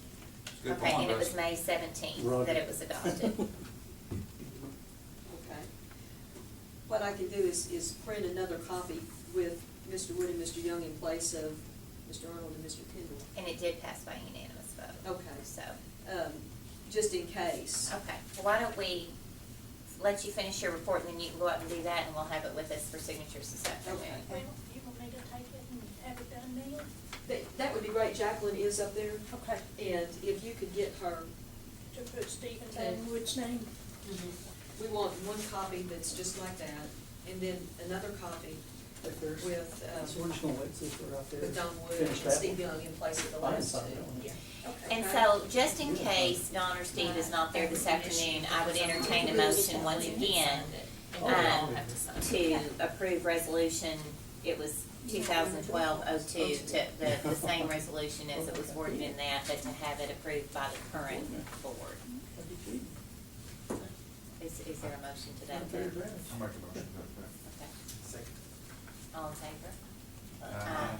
Good Okay, point, and it Russ. was May 17th Roger. that it was adopted. Okay. What I can do is print another copy with Mr. Wood and Mr. Young in place of Mr. Arnold and Mr. Kendall. And it did pass by unanimous vote. Okay. So, Just in case. okay, well, why don't we let you finish your report, and then you can go out and do that, and we'll have it with us for signatures this afternoon. Okay. Well, you want me to take it and have it done now? That would be great. Jacqueline is up there, Okay. and if you could get her, To put Stephen and Wood's name? we want one copy that's just like that, and then another copy If there's, with, so we're just gonna wait, see if we're out there. with Don Wood Finish and that Steve one. Young in place of the I can last sign two. that one. Yeah. And Okay. so, just in case Don or Steve is not there this afternoon, I would entertain a motion once again, to approve resolution, it was 2012-02, the same resolution as it was worded in that, but to have it approved by the current board. Is there a motion to that effect? I'll make a motion to that effect. Okay. Second. All in favor? Aye.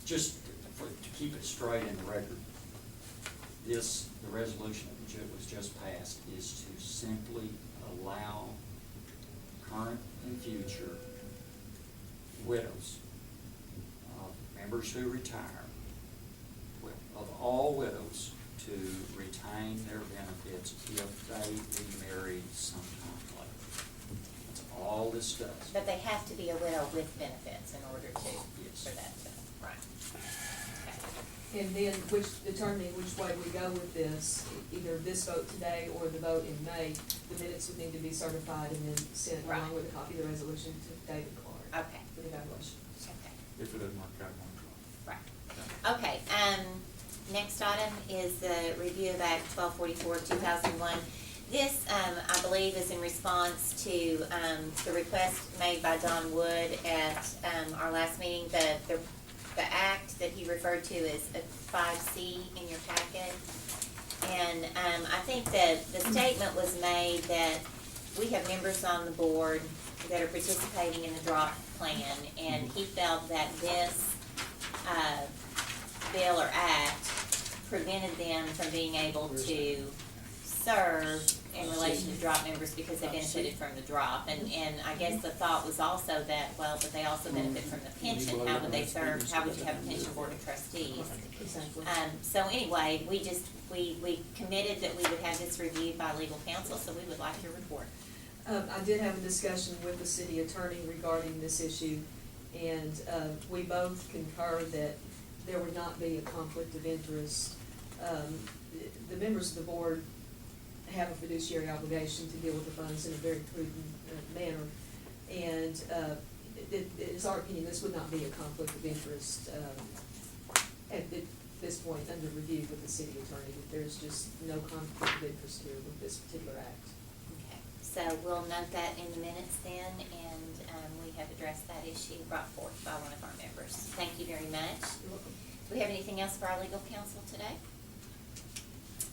Just to keep it straight in the record, the resolution that was just passed is to simply allow current and future widows of members who retire, of all widows, to retain their benefits if they remarry sometime later. That's all this does. But they have to be a widow with benefits in order to, Yes. for that to, right. Okay. And then determining which way we go with this, either this vote today or the vote in May, the minutes would need to be certified and then sent Right. along with a copy of the resolution to David Clark. Okay. For the evaluation. Okay. If it doesn't work out, one Right. Okay, next item is the review of Act 1244-2001. This, I believe, is in response to, the request made by Don Wood at, our last meeting. The act that he referred to is a 5C in your packet. And, I think that the statement was made that we have members on the board that are participating in the drop plan, and he felt that this, bill or act prevented them from being able to serve in relation to drop members because they benefited from the drop. And I guess the thought was also that, well, but they also benefit from the pension, how would they serve, how would you have a pension board of trustees? Exactly. So anyway, we committed that we would have this reviewed by legal counsel, so we would like your report. I did have a discussion with the city attorney regarding this issue, and we both concurred that there would not be a conflict of interest. The members of the board have a fiduciary obligation to deal with the funds in a very prudent manner. And it is our opinion, this would not be a conflict of interest, at this point, under review with the city attorney. There's just no conflict of interest here with this particular act. Okay, so we'll note that in the minutes then, and, we have addressed that issue brought forth by one of our members. Thank you very much. You're welcome. Do we have anything else for our legal counsel today?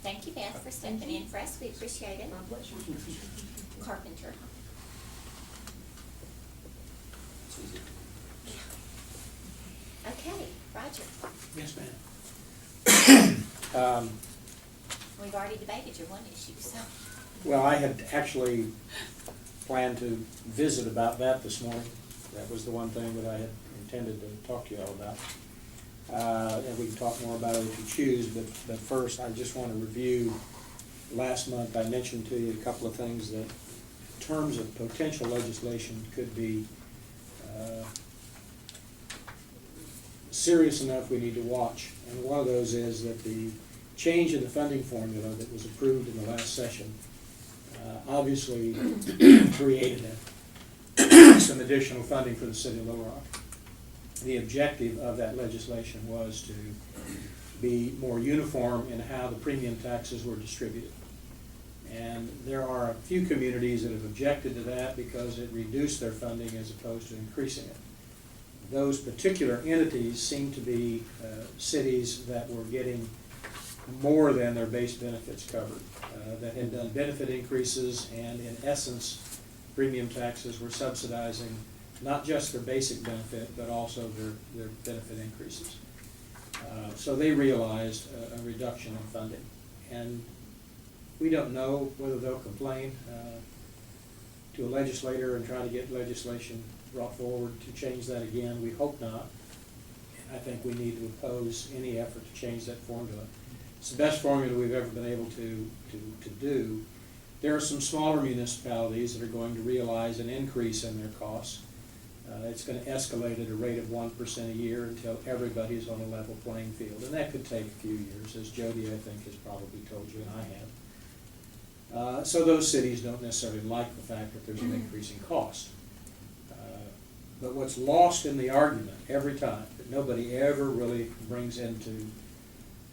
Thank you, Beth, for stepping in for us. We appreciate it. My pleasure. Carpenter. Okay, Roger. Yes, ma'am. We've already debated your one issue, so. Well, I had actually planned to visit about that this morning. That was the one thing that I had intended to talk to you all about. And we can talk more about it if you choose, but first, I just want to review. Last month, I mentioned to you a couple of things that, in terms of potential legislation, could be serious enough we need to watch. And one of those is that the change in the funding formula that was approved in the last session obviously created some additional funding for the city of Little Rock. The objective of that legislation was to be more uniform in how the premium taxes were distributed. And there are a few communities that have objected to that because it reduced their funding as opposed to increasing it. Those particular entities seem to be cities that were getting more than their base benefits covered, that had done benefit increases, and in essence, premium taxes were subsidizing not just their basic benefit, but also their benefit increases. So they realized a reduction in funding. And we don't know whether they'll complain to a legislator and try to get legislation brought forward to change that again. We hope not. I think we need to oppose any effort to change that formula. It's the best formula we've ever been able to do. There are some smaller municipalities that are going to realize an increase in their costs. It's going to escalate at a rate of 1% a year until everybody's on a level playing field. And that could take a few years, as Jody, I think, has probably told you, and I have. So those cities don't necessarily like the fact that there's an increase in cost. But what's lost in the argument every time, that nobody ever really brings into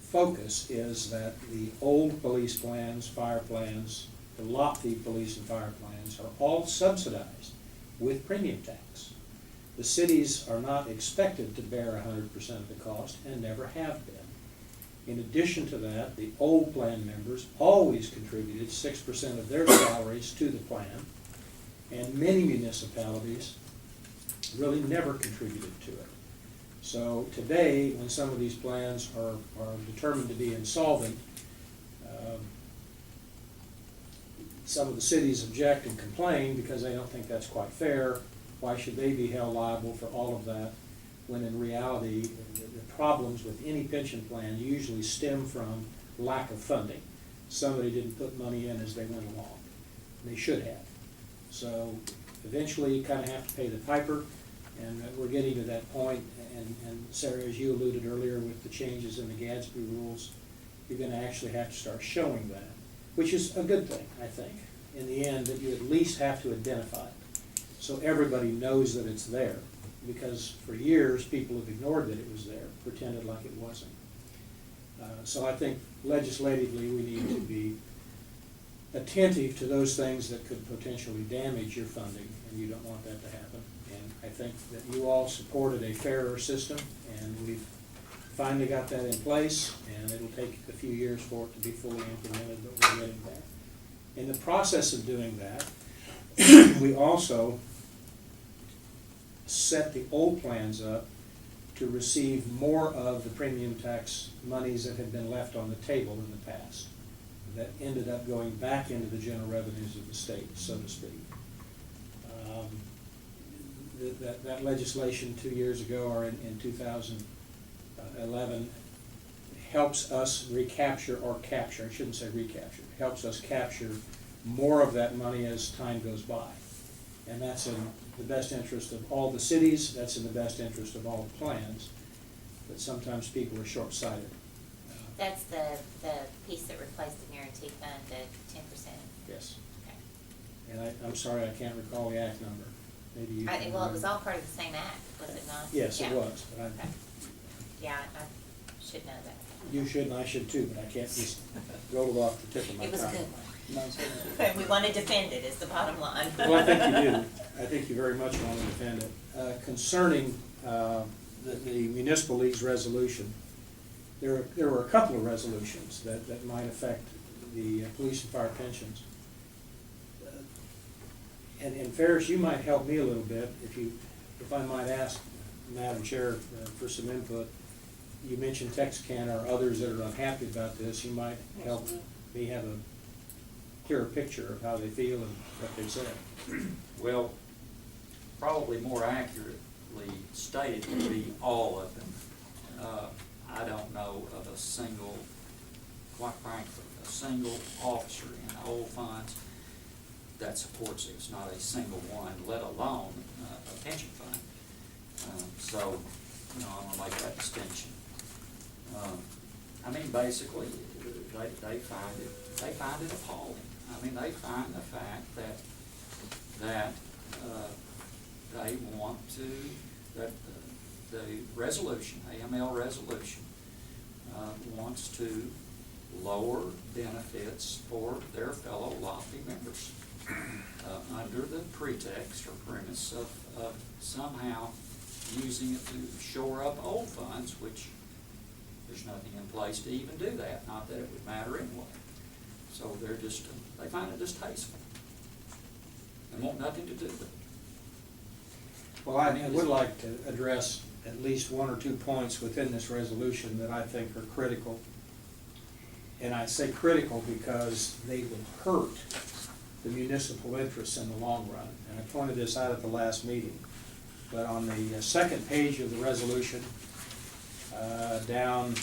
focus, is that the old police plans, fire plans, the lot fee police and fire plans are all subsidized with premium tax. The cities are not expected to bear 100% of the cost and never have been. In addition to that, the old plan members always contributed 6% of their salaries to the plan, and many municipalities really never contributed to it. So today, when some of these plans are determined to be insolvent, some of the cities object and complain because they don't think that's quite fair. Why should they be held liable for all of that, when in reality, the problems with any pension plan usually stem from lack of funding. Somebody didn't put money in as they went along. They should have. So eventually, you kind of have to pay the piper, and we're getting to that point. And Sarah, as you alluded earlier with the changes in the Gadsby rules, you're going to actually have to start showing that, which is a good thing, I think. In the end, that you at least have to identify it, so everybody knows that it's there. Because for years, people have ignored that it was there, pretended like it wasn't. So I think legislatively, we need to be attentive to those things that could potentially damage your funding, and you don't want that to happen. And I think that you all supported a fairer system, and we've finally got that in place, and it'll take a few years for it to be fully implemented, but we're getting there. In the process of doing that, we also set the old plans up to receive more of the premium tax monies that had been left on the table in the past, that ended up going back into the general revenues of the state, so to speak. That legislation 2 years ago, or in 2011, helps us recapture, or capture, I shouldn't say recapture, helps us capture more of that money as time goes by. And that's in the best interest of all the cities, that's in the best interest of all the plans, but sometimes people are short-sighted. That's the piece that replaced the guarantee fund, the 10%? Yes. Okay. And I'm sorry, I can't recall the act number. maybe you Well, can. it was all part of the same act, was it not? Yes, it Yeah. was, but Okay. Yeah, I should know that. you should and I should too, but I can't just roll it off the tip of my tongue. It was a good one. No, it's not. And we want to defend it, is the bottom line. Well, I think you do. I think you very much want to defend it. Concerning the municipal league's resolution, there were a couple of resolutions that might affect the police and fire pensions. And Ferris, you might help me a little bit if I might ask Madam Chair for some input. You mentioned Texarkana or others that are unhappy about this. You might help me have a clearer picture of how they feel and what they've said. Well, probably more accurately stated would be all of them. I don't know of a single, quite frankly, a single officer in old funds that supports it. It's not a single one, let alone a pension fund. So, I'm gonna make that distinction. I mean, basically, they find it appalling. I mean, they find the fact that they want to, that the resolution, AML resolution, wants to lower benefits for their fellow lofty members under the pretext or premise of somehow using it to shore up old funds, which there's nothing in place to even do that, not that it would matter anyway. So they find it distasteful and want nothing to do with it. Well, I would like to address at least one or 2 points within this resolution that I think are critical. And I say critical because they will hurt the municipal interests in the long run. And I pointed this out at the last meeting. But on the second page of the resolution, down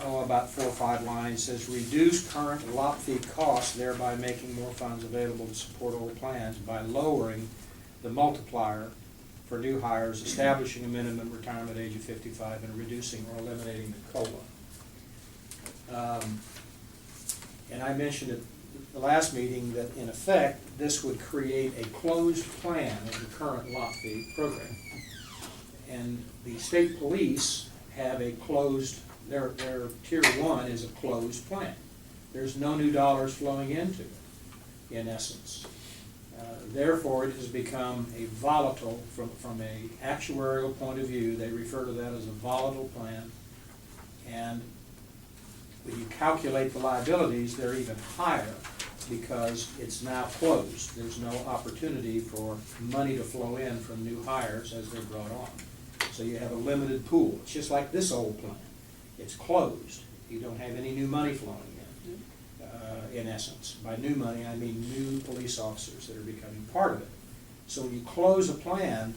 about 4 or 5 lines, says reduce current lot fee costs, thereby making more funds available to support old plans by lowering the multiplier for new hires, establishing a minimum retirement age of 55, and reducing or eliminating the COLA. And I mentioned at the last meeting that in effect this would create a closed plan of the current lot fee program. And the state police have a closed, their tier 1 is a closed plan. There's no new dollars flowing into it, in essence. Therefore, it has become a volatile, from a actuarial point of view, they refer to that as a volatile plan. And when you calculate the liabilities, they're even higher because it's now closed. There's no opportunity for money to flow in from new hires as they're brought on. So you have a limited pool. It's just like this old plan. It's closed. You don't have any new money flowing in essence. By new money, I mean new police officers that are becoming part of it. So when you close a plan,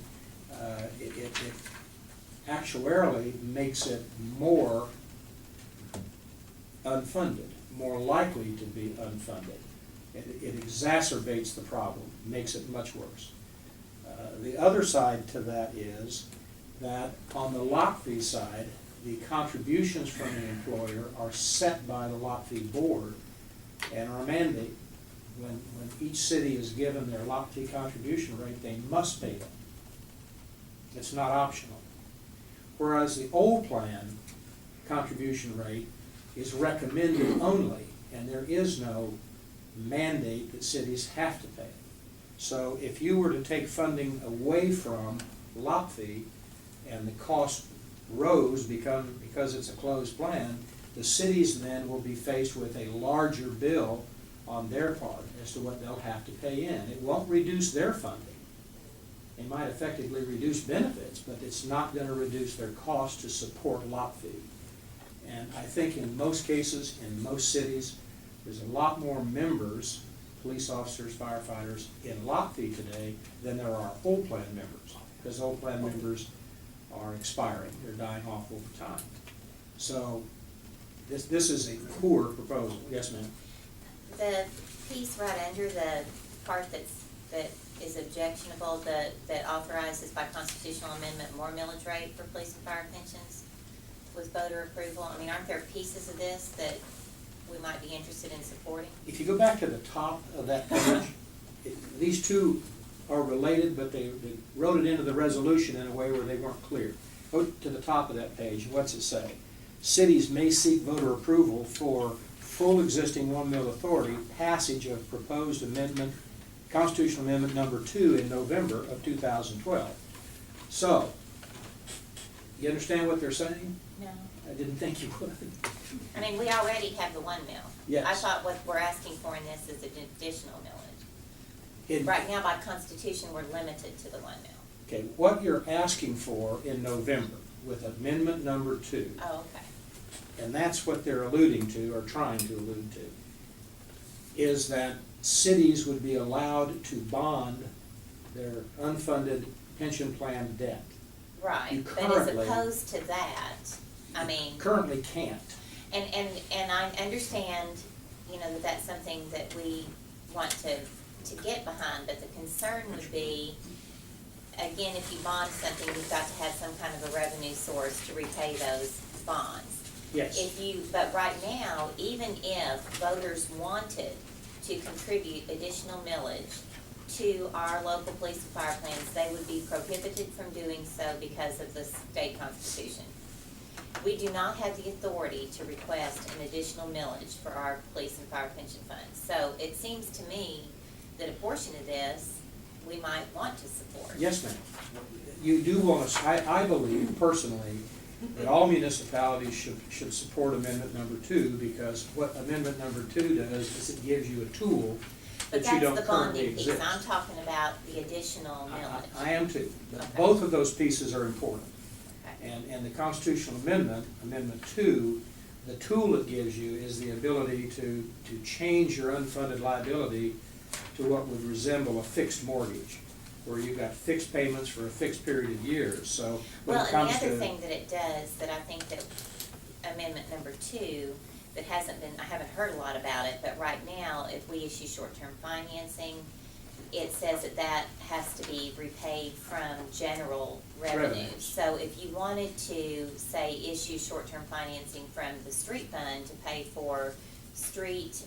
it actuarially makes it more unfunded, more likely to be unfunded. It exacerbates the problem, makes it much worse. The other side to that is that on the lot fee side, the contributions from the employer are set by the lot fee board and are mandated. When each city is given their lot fee contribution rate, they must pay them. It's not optional. Whereas the old plan contribution rate is recommended only, and there is no mandate that cities have to pay. So if you were to take funding away from lot fee and the cost rose because it's a closed plan, the cities then will be faced with a larger bill on their part as to what they'll have to pay in. It won't reduce their funding. It might effectively reduce benefits, but it's not going to reduce their cost to support lot fee. And I think in most cases, in most cities, there's a lot more members, police officers, firefighters, in lot fee today than there are old plan members, because old plan members are expiring. They're dying off over time. So this is a poor proposal. Yes, ma'am? The piece right under the part that is objectionable, that authorizes by constitutional amendment more millage rate for police and fire pensions with voter approval. I mean, aren't there pieces of this that we might be interested in supporting? If you go back to the top of that page, these two are related, but they wrote it into the resolution in a way where they weren't clear. Go to the top of that page, what's it say? Cities may seek voter approval for full existing 1 mil authority, passage of proposed amendment, constitutional amendment number 2 in November of 2012. So, you understand what they're saying? No. I didn't think you would. I mean, we already have the 1 mil. Yes. I thought what we're asking for in this is an additional millage. In- Right now, by constitution, we're limited to the 1 mil. Okay, what you're asking for in November with amendment number 2, Oh, okay. and that's what they're alluding to, or trying to allude to, is that cities would be allowed to bond their unfunded pension plan debt. You Right, but as currently- opposed to that, I mean, Currently can't. and I understand, you know, that that's something that we want to get behind, but the concern would be, again, if you bond something, you've got to have some kind of a revenue source to repay those bonds. Yes. But right now, even if voters wanted to contribute additional millage to our local police and fire plans, they would be prohibited from doing so because of the state constitution. We do not have the authority to request an additional millage for our police and fire pension funds. So it seems to me that a portion of this, we might want to support. Yes, ma'am. You do want to, I believe personally that all municipalities should support amendment number 2, because what amendment number 2 does is it gives you a tool But that you don't that's the currently bonding piece, exist. I'm talking about the additional millage. I am too. But Okay. both of those pieces are important. Okay. And the constitutional amendment, amendment 2, the tool it gives you is the ability to change your unfunded liability to what would resemble a fixed mortgage, where you've got fixed payments for a fixed period of years. So when Well, it and comes the to other thing that it does, that I think that amendment number 2, that hasn't been, I haven't heard a lot about it, but right now, if we issue short-term financing, it says that that has to be repaid from general revenues. Revenues. So if you wanted to, say, issue short-term financing from the street fund to pay for street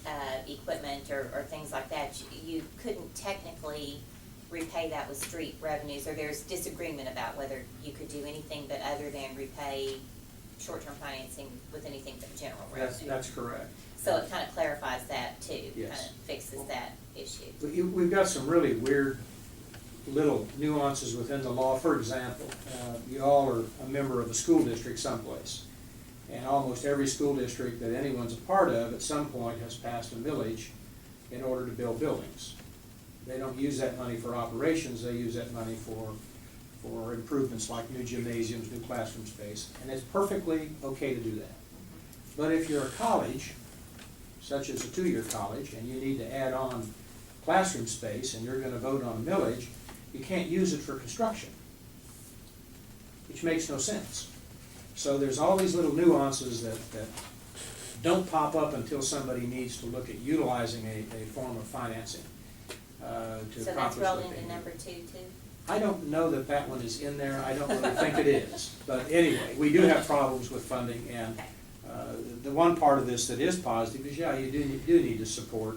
equipment or things like that, you couldn't technically repay that with street revenues, or there's disagreement about whether you could do anything but other than repay short-term financing with anything but general revenue. that's correct. So it kind of clarifies that too, Yes. kind of fixes that issue. We've got some really weird little nuances within the law. For example, you all are a member of a school district someplace. And almost every school district that anyone's a part of at some point has passed a millage in order to build buildings. They don't use that money for operations, they use that money for improvements like new gymnasiums, new classroom space, and it's perfectly okay to do that. But if you're a college, such as a 2-year college, and you need to add on classroom space and you're gonna vote on a millage, you can't use it for construction, which makes no sense. So there's all these little nuances that don't pop up until somebody needs to look at utilizing a form of financing to So that's accomplish rolled what they into need. number 2 too? I don't know that that one is in there, I don't really think it is. But anyway, we do have problems with funding, and Okay. the one part of this that is positive is, yeah, you do need to support,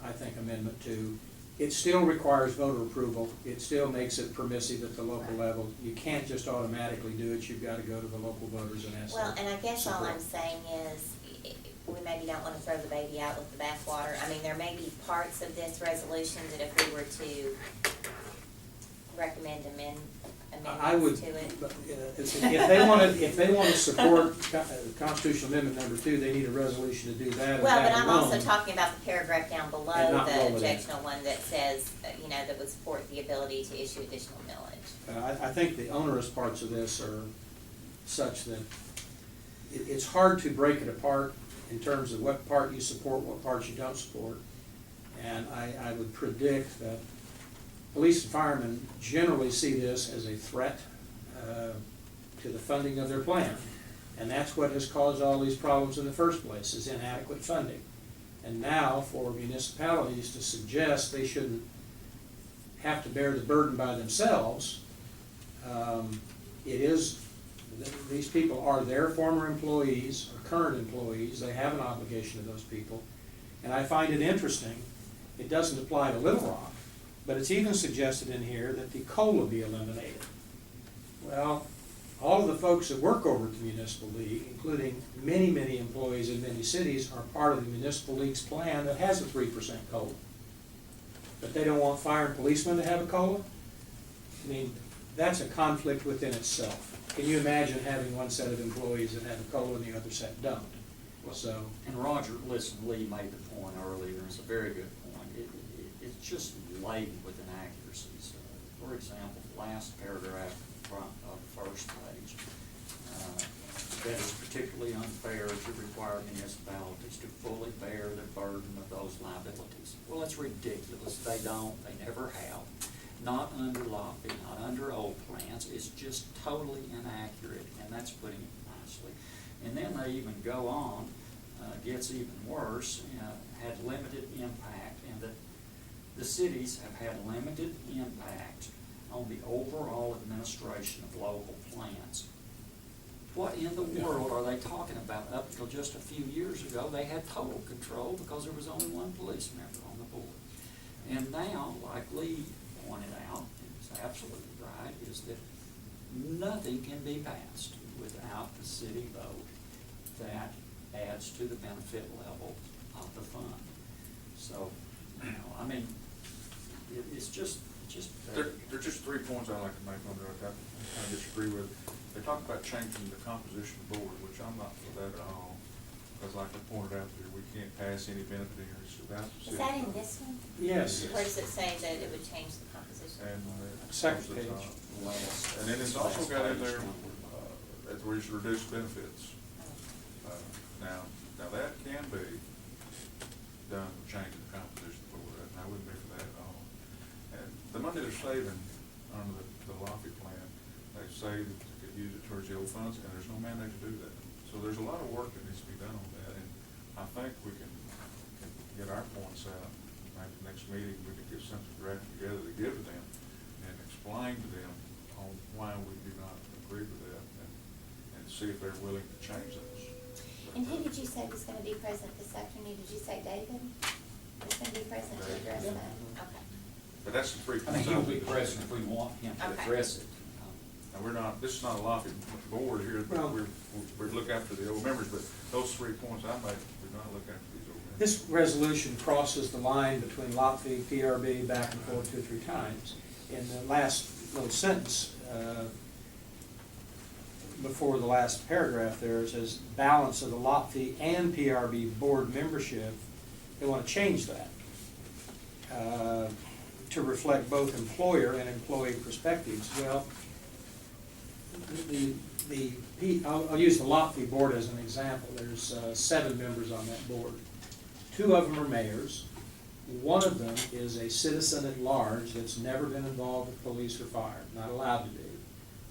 I think, Amendment 2. It still requires voter approval, it still makes it permissive at the local level. You can't just automatically do it, you've got to go to the local voters and ask them. Well, and I guess all support. I'm saying is, we maybe don't want to throw the baby out with the bathwater. I mean, there may be parts of this resolution that if we were to recommend I would, amendments to it. but, if they want to support Constitutional Amendment number 2, they need a resolution to do that, and Well, but that I'm also alone- talking about the paragraph down below And not roll the it in. objectional one that says, that would support the ability to issue additional millage. I think the onerous parts of this are such that it's hard to break it apart in terms of what part you support, what parts you don't support. And I would predict that police and firemen generally see this as a threat to the funding of their plan. And that's what has caused all these problems in the first place, is inadequate funding. And now for municipalities to suggest they shouldn't have to bear the burden by themselves, these people are their former employees or current employees. They have an obligation to those people. And I find it interesting It doesn't apply to Little Rock, but it's even suggested in here that the COLA be eliminated. Well, all of the folks that work over at the municipal league, including many, many employees in many cities, are part of the municipal league's plan that has a 3% COLA. But they don't want fire and policemen to have a COLA? I mean, that's a conflict within itself. Can you imagine having one set of employees that have a COLA and the other set don't? So, And Roger, listen, Lee made the point earlier, and it's a very good point. It's just laden with inaccuracies. For example, last paragraph front of the first page, that is particularly unfair to require municipalities to fully bear the burden of those liabilities. Well, that's ridiculous. They don't, they never have. Not under LAFI, not under old plans. It's just totally inaccurate, and that's putting it nicely. And then they even go on, gets even worse, had limited impact, and that the cities have had limited impact on the overall administration of local plans. What in the world are they talking about? Up until just a few years ago, they had total control because there was only one police member on the board. And now, like Lee pointed out, and it's absolutely right, is that nothing can be passed without the city vote that adds to the benefit level of the fund. So, you know, I mean, it's just. There are just 3 points I'd like to make on that I kind of disagree with. They talk about changing the composition of the board, which I'm not for that at all. Because like I pointed out there, we can't pass any benefit increase without the city. Is that in this one? yes. Where does it say that it would change the composition? And Second page. And then it's also got in there, that we should reduce benefits. Now that can be done with changing the composition of the board, and I wouldn't be for that at all. And the money they're saving under the LAFI plan, they say that they could use it towards the old funds, and there's no mandate to do that. So there's a lot of work that needs to be done on that, and I think we can get our points out. Maybe the next meeting, we can get something drafted together to give to them and explain to them on why we do not agree with that, and see if they're willing to change those. And who did you say was gonna be present this afternoon? Did you say David was gonna be present to address Yeah. that? Okay. But that's the 3 I points. think he'll be present if we want him to Okay. address it. And we're not, this is not a LAFI board here, Well- we're look after the old members, but those 3 points I made, we're gonna look after these old members. This resolution crosses the line between LAFI, PRB, back and forth 2 or 3 times. In the last little sentence, before the last paragraph there, it says balance of the LAFI and PRB board membership. They want to change that to reflect both employer and employee perspectives. Well, I'll use the LAFI board as an example. There's 7 members on that board. 2 of them are mayors. One of them is a citizen at large that's never been involved with police or fire, not allowed to be.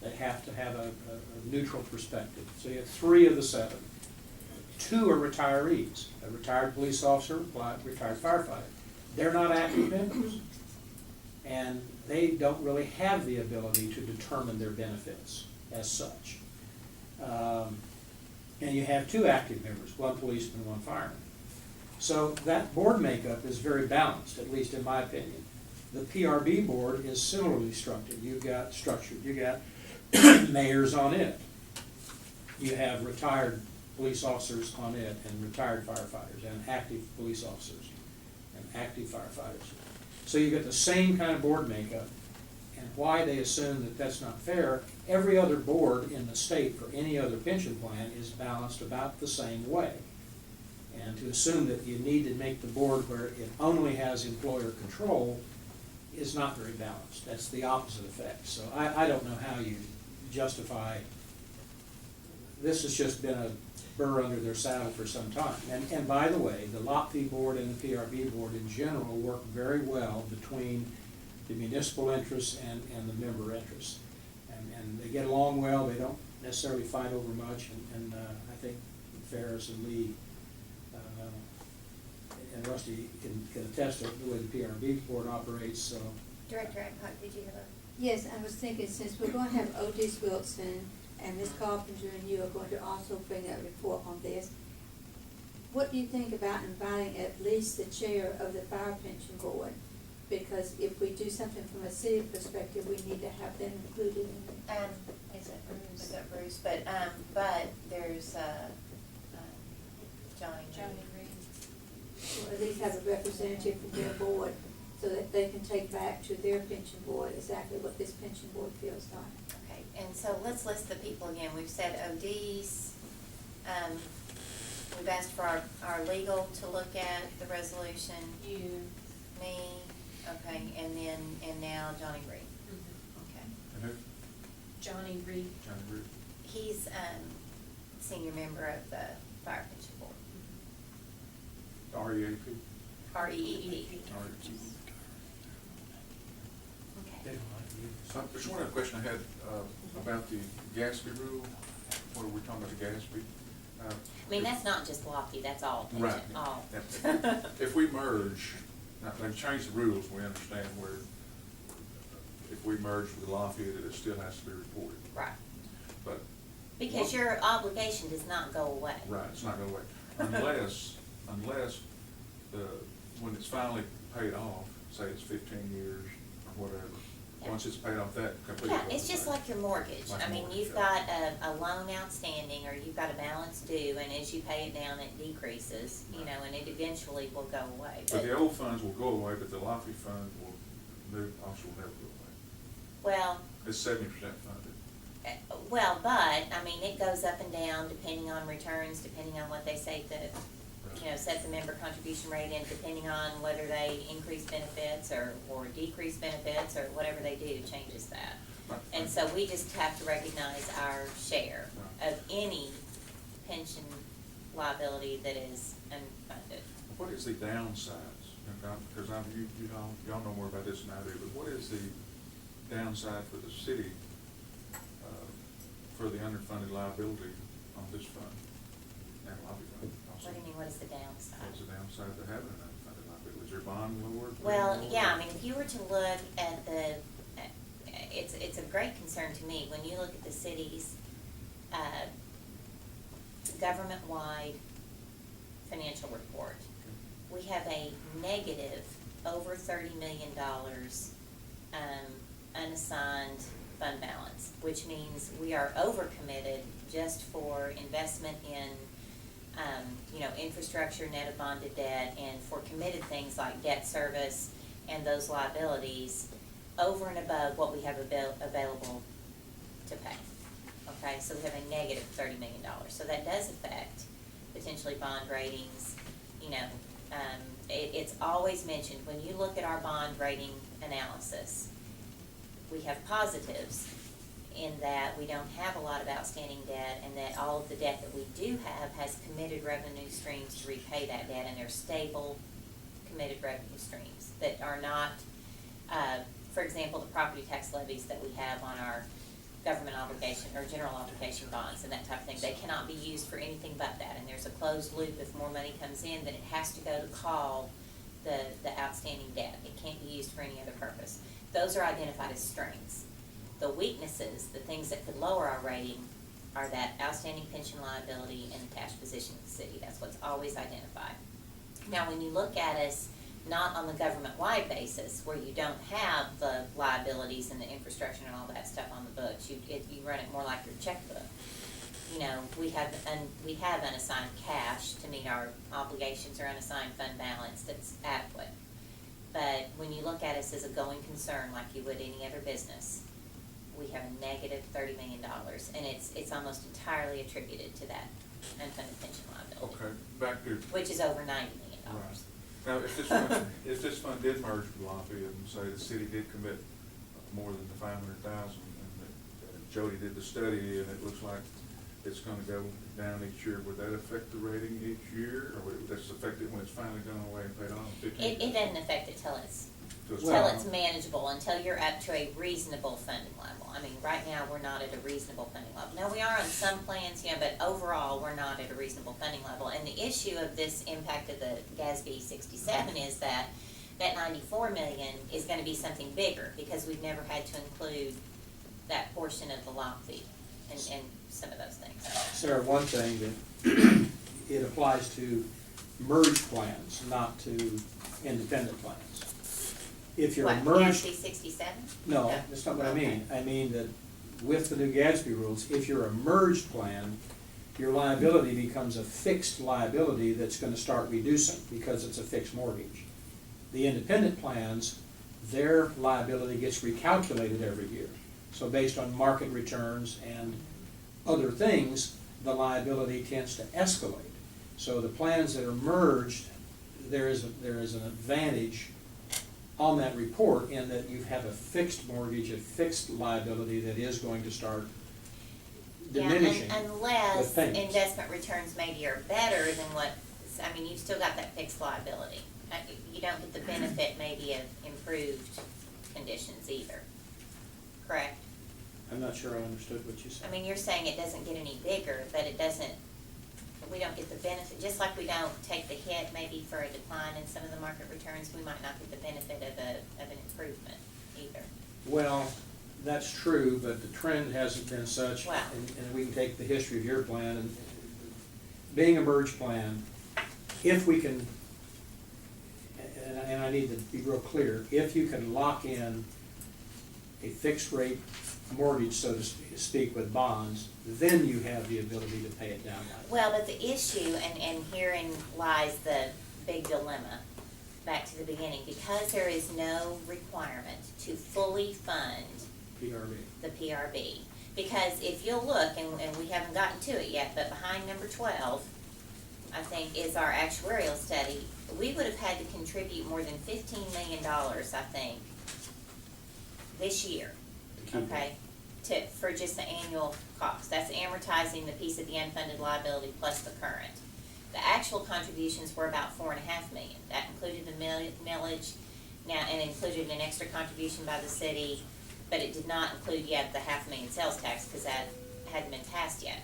They have to have a neutral perspective. So you have 3 of the 7. 2 are retirees, a retired police officer, retired firefighter. They're not active members. And they don't really have the ability to determine their benefits as such. And you have 2 active members, 1 policeman, 1 fireman. So that board makeup is very balanced, at least in my opinion. The PRB board is similarly structured. You've got mayors on it. You have retired police officers on it, and retired firefighters, and active police officers, and active firefighters. So you get the same kind of board makeup. And why they assume that that's not fair, every other board in the state for any other pension plan is balanced about the same way. And to assume that you need to make the board where it only has employer control is not very balanced. That's the opposite effect. So I don't know how you justify, this has just been a burr under their saddle for some time. And by the way, the LAFI board and the PRB board in general work very well between the municipal interests and the member interests. And they get along well. They don't necessarily fight over much. And I think Ferris and Lee and Rusty can attest to the way the PRB board operates. So Director Adcock, did you have a? Yes, I was thinking, since we're going to have Otis Wilson and Ms. Carpenter and you are going to also bring a report on this, what do you think about inviting at least the chair of the fire pension board? Because if we do something from a city perspective, we need to have them included in it. Is it Bruce? Is it Bruce? But there's, Johnny Reed. Or at least have a representative from their board, so that they can take back to their pension board exactly what this pension board feels like. Okay, and so let's list the people again. We've said ODs, we've asked for our legal to look at the resolution. You. Me, okay, and now Johnny Reed. Okay. And who? Johnny Reed. Johnny Reed. He's, senior member of the fire pension board. REAP? REED. Okay. So there's one other question I had, about the Gatsby rule, what are we talking about the Gatsby? I mean, that's not just Lockheed, that's all pension, Right. all. If we merge, now, they've changed the rules, we understand where, if we merge with Lafayette, it still has to be reported. Right, But, because your obligation does not go away. right, it's not gonna wait, unless when it's finally paid off, say it's 15 years or whatever, Yeah. once it's paid off, that completely. Yeah, it's goes just away. like your mortgage. Like I mean, mortgage, you've yeah. got a loan outstanding, or you've got a balance due, and as you pay it down, it decreases, you know, and it eventually will go away. But the old funds will go away, but the Lafayette fund also will never go away. Well, It's 70% funded. well, but, I mean, it goes up and down depending on returns, depending on what they say set the member contribution rate in, depending on whether they increase benefits or decrease benefits, or whatever they do changes that. And so we just have to recognize our share of any pension liability that is unfunded. What is the downsides? Because y'all know more about this than I do, but what is the downside for the city, for the underfunded liability on this fund and lobby fund also? What do you mean, what is the downside? What's the downside to having an underfunded liability? Is your bond lower? Well, yeah, I mean, if you were to look at it's a great concern to me, when you look at the city's, government-wide financial report, we have a negative over $30 million, unassigned fund balance, which means we are overcommitted just for investment in, infrastructure, net of bonded debt, and for committed things like debt service and those liabilities over and above what we have available to pay. Okay, so we have a negative $30 million. So that does affect potentially bond ratings. It's always mentioned, when you look at our bond rating analysis, we have positives in that we don't have a lot of outstanding debt, and that all of the debt that we do have has committed revenue streams to repay that debt, and they're stable, committed revenue streams that are not, for example, the property tax levies that we have on our government obligation or general obligation bonds and that type of thing. They cannot be used for anything but that, and there's a closed loop. If more money comes in, then it has to go to call the outstanding debt. It can't be used for any other purpose. Those are identified as strengths. The weaknesses, the things that could lower our rating, are that outstanding pension liability and the cash position of the city. That's what's always identified. Now, when you look at us not on the government-wide basis, where you don't have the liabilities and the infrastructure and all that stuff on the books, you run it more like your checkbook. We have unassigned cash to meet our obligations or unassigned fund balance that's adequate. But when you look at us as a going concern, like you would any other business, we have a negative $30 million, and it's almost entirely attributed to that unfunded pension liability. Okay, back to. Which is over $90 million. Right. Now, if this fund did merge with Lafayette and say the city did commit more than the 500,000, and Jody did the study, and it looks like it's gonna go down each year, would that affect the rating each year, or would it just affect it when it's finally gone away and paid off? It doesn't affect it till it's Well- it's manageable, until you're up to a reasonable funding level. I mean, right now, we're not at a reasonable funding level. Now, we are on some plans, but overall, we're not at a reasonable funding level. And the issue of this impact of the GASB 67 is that $94 million is gonna be something bigger, because we've never had to include that portion of the lot fee and some of those things. Sarah, one thing that it applies to merged plans, not to independent plans. If you're a What, merged, NSC 67? no, that's not what I mean. I mean that with the new Gadsby rules, if you're a merged plan, your liability becomes a fixed liability that's gonna start reducing because it's a fixed mortgage. The independent plans, their liability gets recalculated every year. So based on market returns and other things, the liability tends to escalate. So the plans that are merged, there is an advantage on that report in that you have a fixed mortgage, a fixed liability that is going to start diminishing. Yeah, unless with payments. investment returns maybe are better than what, I mean, you've still got that fixed liability. You don't get the benefit maybe of improved conditions either, correct? I'm not sure I understood what you said. I mean, you're saying it doesn't get any bigger, but it doesn't, we don't get the benefit, just like we don't take the hit maybe for a decline in some of the market returns, we might not get the benefit of an improvement either. Well, that's true, but the trend hasn't been such, Wow. and we can take the history of your plan, and being a merged plan, if we can, and I need to be real clear, if you can lock in a fixed rate mortgage, so to speak, with bonds, then you have the ability to pay it down like that. Well, but the issue, and herein lies the big dilemma, back to the beginning, because there is no requirement to fully fund PRV. the PRB. Because if you'll look, and we haven't gotten to it yet, but behind number 12, I think, is our actuarial study. We would have had to contribute more than $15 million, I think, this year, To keep it. okay? For just the annual cost. That's amortizing the piece of the unfunded liability plus the current. The actual contributions were about $4.5 million. That included the millage, now, and included an extra contribution by the city, but it did not include yet the $500,000 sales tax, because that hadn't been passed yet.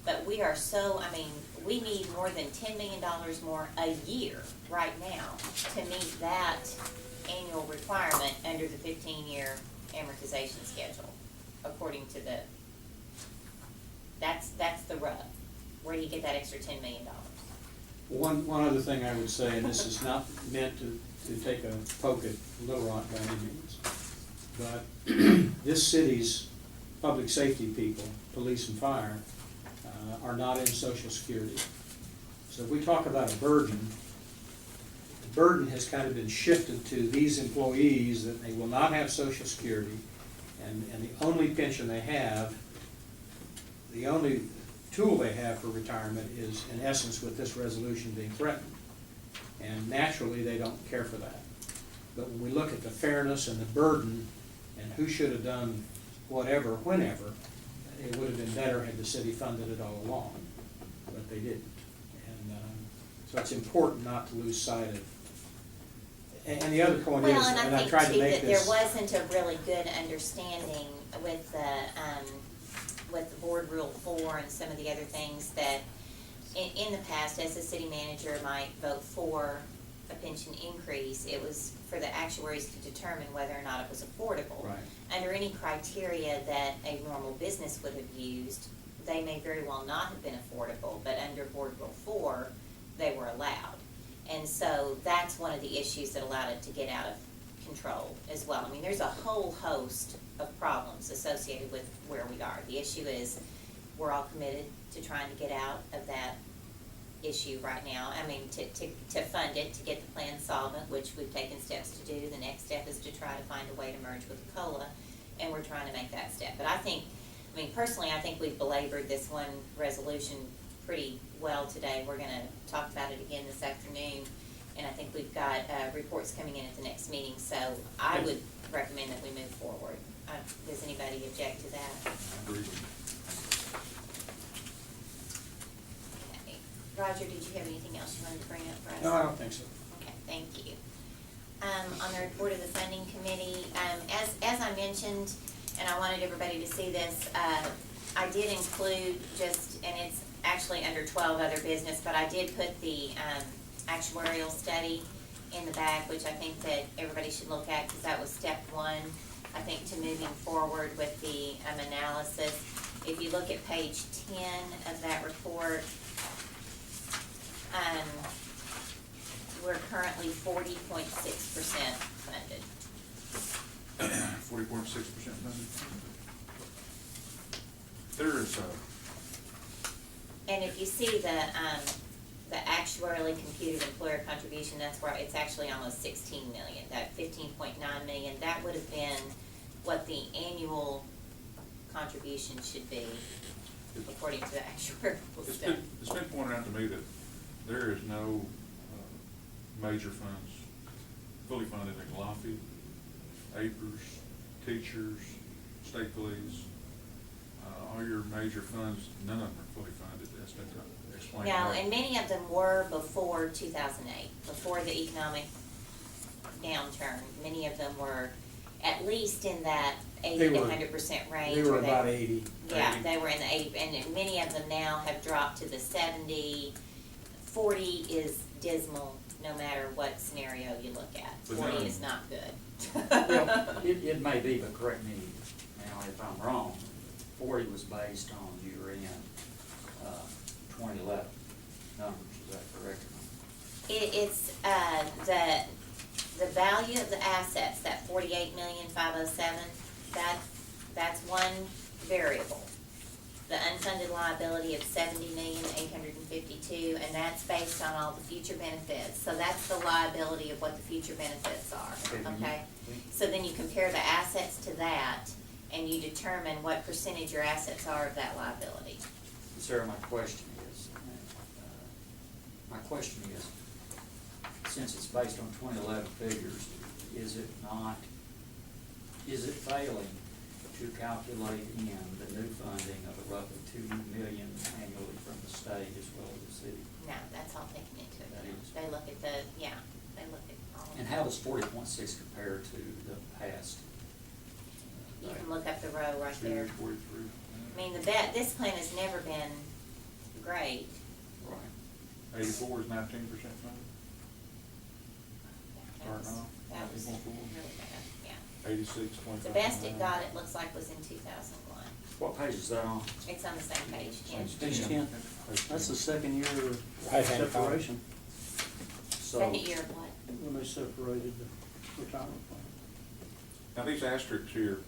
But we are so, I mean, we need more than $10 million more a year right now to meet that annual requirement under the 15-year amortization schedule, according to the, that's the rub. Where do you get that extra $10 million? One other thing I would say, and this is not meant to take a poke at Little Rock by any means, but this city's public safety people, police and fire, are not in Social Security. So if we talk about a burden, the burden has kind of been shifted to these employees that they will not have Social Security, and the only pension they have, the only tool they have for retirement is, in essence, with this resolution being threatened. And naturally, they don't care for that. But when we look at the fairness and the burden and who should have done whatever, whenever, it would have been better had the city funded it all along, but they didn't. And so it's important not to lose sight of. And the other point is, Well, and and I I tried think to too, make that this. there wasn't a really good understanding with the board rule 4 and some of the other things that in the past, as a city manager might vote for a pension increase, it was for the actuaries to determine whether or not it was affordable. Right. Under any criteria that a normal business would have used, they may very well not have been affordable, but under board rule 4, they were allowed. And so that's one of the issues that allowed it to get out of control as well. I mean, there's a whole host of problems associated with where we are. The issue is, we're all committed to trying to get out of that issue right now. I mean, to fund it, to get the plan solvent, which we've taken steps to do. The next step is to try to find a way to merge with the COLA, and we're trying to make that step. But I mean, personally, I think we've belabored this one resolution pretty well today. We're gonna talk about it again this afternoon, and I think we've got, reports coming in at the next meeting, so I would recommend that we move forward. Does anybody object to that? I agree. Okay. Roger, did you have anything else you wanted to bring up for us? No, I don't think so. Okay, thank you. On the report of the funding committee, as I mentioned, and I wanted everybody to see this, I did include just, and it's actually under 12 other business, but I did put the actuarial study in the back, which I think that everybody should look at, because that was step 1, I think, to moving forward with the analysis. If you look at page 10 of that report, we're currently 40.6% funded. 40.6% funded. There is And if you see the actuarially computed employer contribution, that's where it's actually almost 16 million, that 15.9 million, that would have been what the annual contribution should be according to the actuarial study. it's been pointed out to me that there is no major funds fully funded in Laffey, APERS, teachers, state police. All your major funds, none of them are fully funded. That's been explained. No, and many of them were before 2008, before the economic downturn. Many of them were at least in that 80 They to were- 100% range. They were or about 80. Yeah, they were in the 80, and many of them now have dropped to the 70. 40 is dismal, no matter what scenario you look at. But 40 then- is not good. Well, it may be, but correct me now if I'm wrong, 40 was based on year-end 2011 numbers, is that correct? It's, the value of the assets, that 48,507,000, that's one variable. The unfunded liability of 70,852,000, and that's based on all the future benefits. So that's the liability of what the future benefits are, okay? So then you compare the assets to that, and you determine what percentage your assets are of that liability. Sarah, my question is, since it's based on 2011 figures, is it failing to calculate in the new funding of roughly $2 million annually from the state as well as the city? No, that's all taken into That account. is. They look at the, yeah, they look at all of And that. how does 40.6 compare to the past? You can look up the row right there. 43. I mean, this plan has never been great. Right. 84 is 19% funded. That was, Starting off, that was 19.4. really bad, yeah. 86, 25. The best it got, it looks like, was in 2001. What page is that on? It's on the same page, Ken. Page 10. That's the second year of Right-hand column. separation, So, Second year of what? when they separated the retirement plan. Now, these asterisks here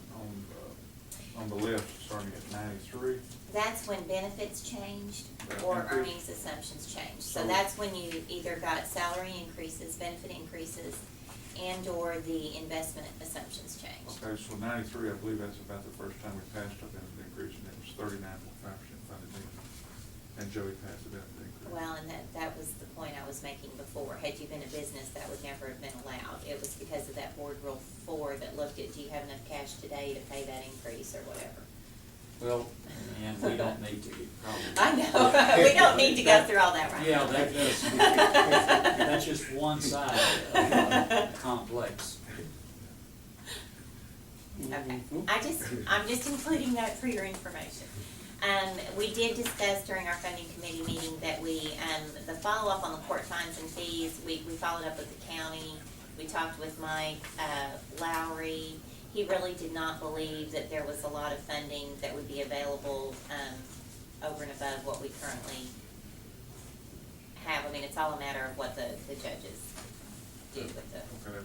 on the left, starting at 93. That's when benefits changed Right. or Increase. earnings assumptions changed. So So- that's when you either got salary increases, benefit increases, and/or the investment assumptions changed. Okay, so 93, I believe that's about the first time we passed a benefit increase, and it was 39.5% funded then. And Joey passed the benefit increase. Well, and that was the point I was making before. Had you been a business, that would never have been allowed. It was because of that board rule 4 that looked at, do you have enough cash today to pay that increase or whatever. well, and we don't need to probably. I know, we don't need to go through all that right Yeah, now. that's just one side of a complex. Okay, I'm just including that for your information. We did discuss during our funding committee meeting that the follow-up on the court fines and fees, we followed up with the county. We talked with Mike Lowry. He really did not believe that there was a lot of funding that would be available, over and above what we currently have. I mean, it's all a matter of what the judges do with the, Okay,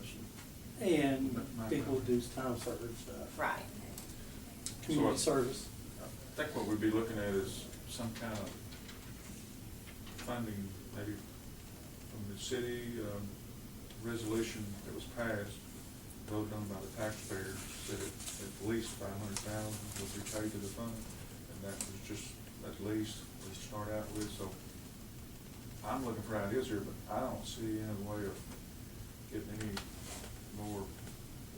that's, And people do time served stuff, right. community service. I think what we'd be looking at is some kind of funding, maybe from the city, resolution that was passed, voted on by the taxpayers, that at least 500,000 would be paid to the fund, and that was just at least to start out with. So I'm looking for ideas here, but I don't see any way of getting any more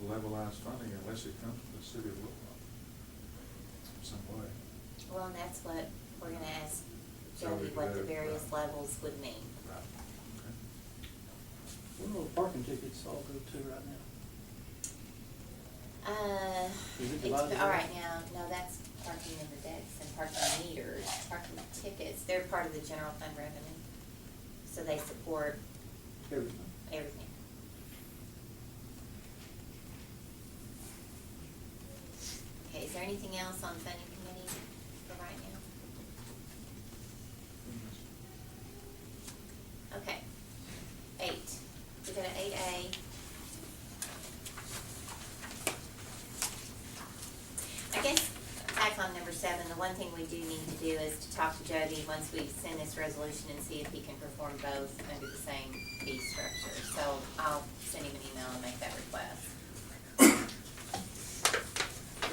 levelized funding unless it comes from the city of Little Rock some way. Well, and that's what we're gonna ask So Jody, we what the could, various right. levels would mean. Right. Okay. Where do the parking tickets all go to right now? Is it divided All up? right, no, that's parking in the decks and parking meters, parking tickets, they're part of the general fund revenue. So they support Everything. everything. Okay, is there anything else on funding committee for right now? Okay. 8, go to 8A. I guess back on number 7, the one thing we do need to do is to talk to Jody once we send this resolution and see if he can perform both under the same fee structure. So I'll send him an email and make that request.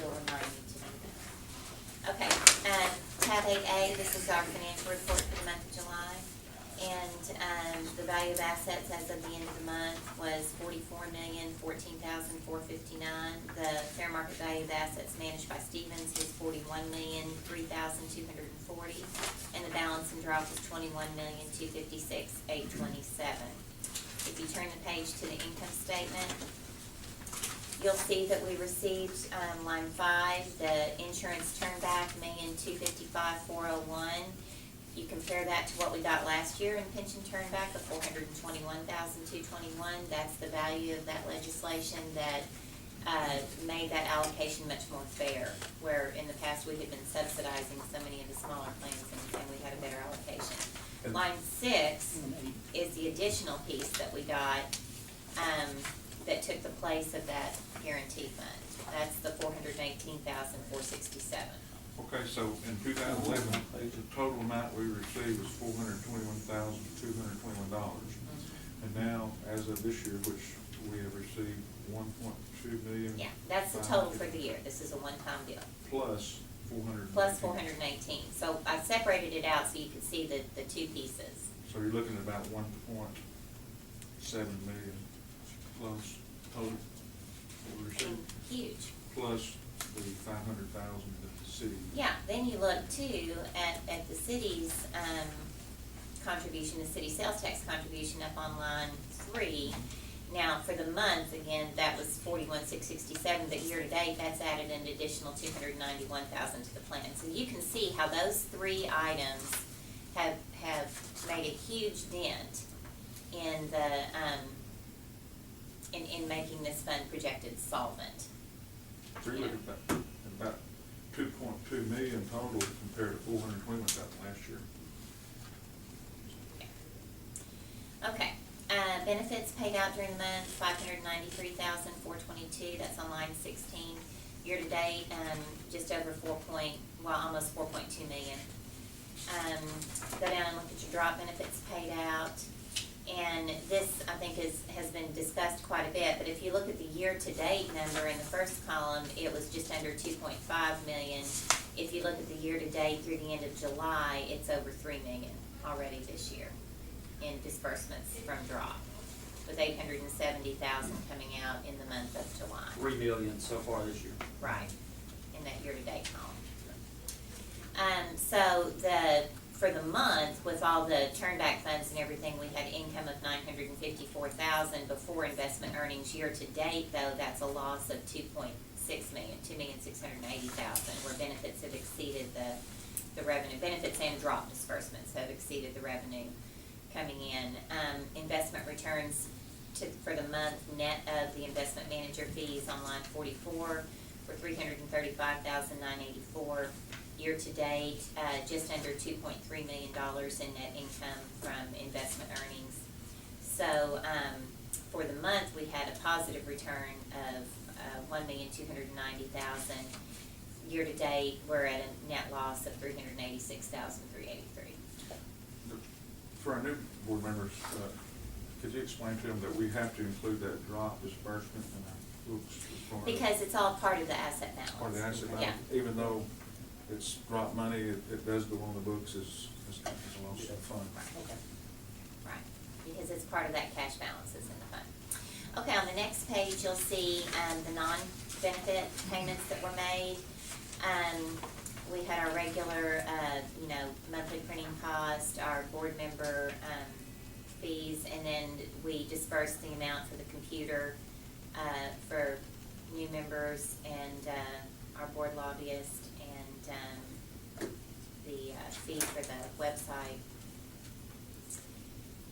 You'll remind me to do that. Okay, tab 8A, this is our financial report for the month of July. And the value of assets as of the end of the month was $44,014,459. The fair market value of the assets managed by Stevens was $41,003,240, and the balance in drop was $21,256,827. If you turn the page to the income statement, you'll see that we received line 5, the insurance turnback, $1,255,401. You compare that to what we got last year in pension turnback of $421,221. That's the value of that legislation that made that allocation much more fair, where in the past we had been subsidizing so many of the smaller plans and we had a better allocation. Line 6 is the additional piece that we got that took the place of that guarantee fund. That's the $418,467. Okay, so in 2011, the total amount we received was $421,221. And now, as of this year, which we have received 1.2 million. Yeah, that's the total for the year. This is a one-time deal. Plus 400. Plus 418. So I separated it out so you could see the two pieces. So you're looking at about 1.7 million plus total that we received. Huge. Plus the 500,000 that the city. Yeah, then you look too at the city's contribution, the city sales tax contribution up on line 3. Now, for the month, again, that was $41,667, but year to date, that's added an additional $291,000 to the plan. So you can see how those 3 items have made a huge dent in the in making this fund projected solvent. So you're looking at about 2.2 million total compared to 421,000 last year. Okay, benefits paid out during the month, $593,422, that's on line 16. Year to date, just over almost 4.2 million. Go down and look at your drop benefits paid out. And this, I think, has been discussed quite a bit, but if you look at the year-to-date number in the first column, it was just under 2.5 million. If you look at the year-to-date through the end of July, it's over 3 million already this year in disbursements from drop, with 870,000 coming out in the month of July. 3 million so far this year. Right, in that year-to-date column. So for the month, with all the turnback funds and everything, we had income of $954,000 before investment earnings. Year-to-date, though, that's a loss of 2.6 million, $2,680,000, where benefits have exceeded the revenue. Benefits and drop disbursements have exceeded the revenue coming in. Investment returns for the month, net of the investment manager fees on line 44, were $335,984. Year to date, just under $2.3 million in net income from investment earnings. So for the month, we had a positive return of $1,290,000. Year to date, we're at a net loss of $386,383. For our new board members, could you explain to them that we have to include that drop disbursement in our books? Because it's all part of the asset balance. Part of the asset balance, Yeah. even though it's drop money, it does go on the books as a loss of fund. Right, because it's part of that cash balance that's in the fund. Okay, on the next page, you'll see the non-benefit payments that were made. We had our regular, monthly printing cost, our board member fees, and then we dispersed the amount for the computer for new members and our board lobbyist, and the fee for the website,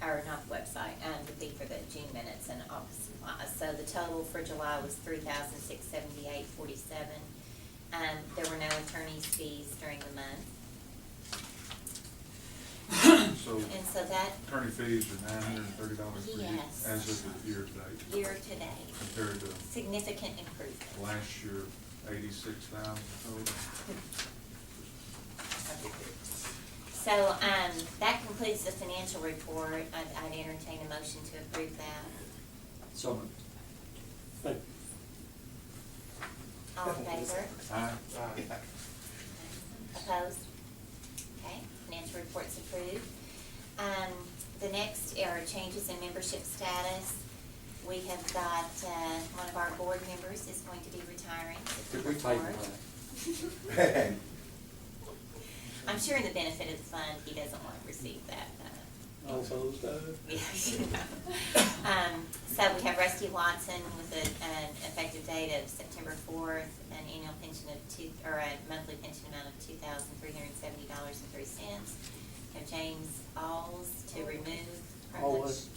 or not the website, the fee for the June minutes and August supplies. So the total for July was $3,678.47. There were no attorney's fees during the month. So And so that attorney fees are $930 per year Yes. as of the year to date, year to date, compared to significant improvement. last year, 86,000 total. So, that concludes the financial report. I'd entertain a motion to approve that. So moved. But All in favor? Aye. Opposed? Okay, financial report's approved. The next are changes in membership status. We have got, one of our board members is going to be retiring. Could we table September 4th. that? I'm sure in the benefit of the fund, he doesn't want to receive that. Also, Yes. So we have Rusty Watson with an effective date of September 4th, an annual pension of a monthly pension amount of $2,370.03. We have James Alls to remove from Always.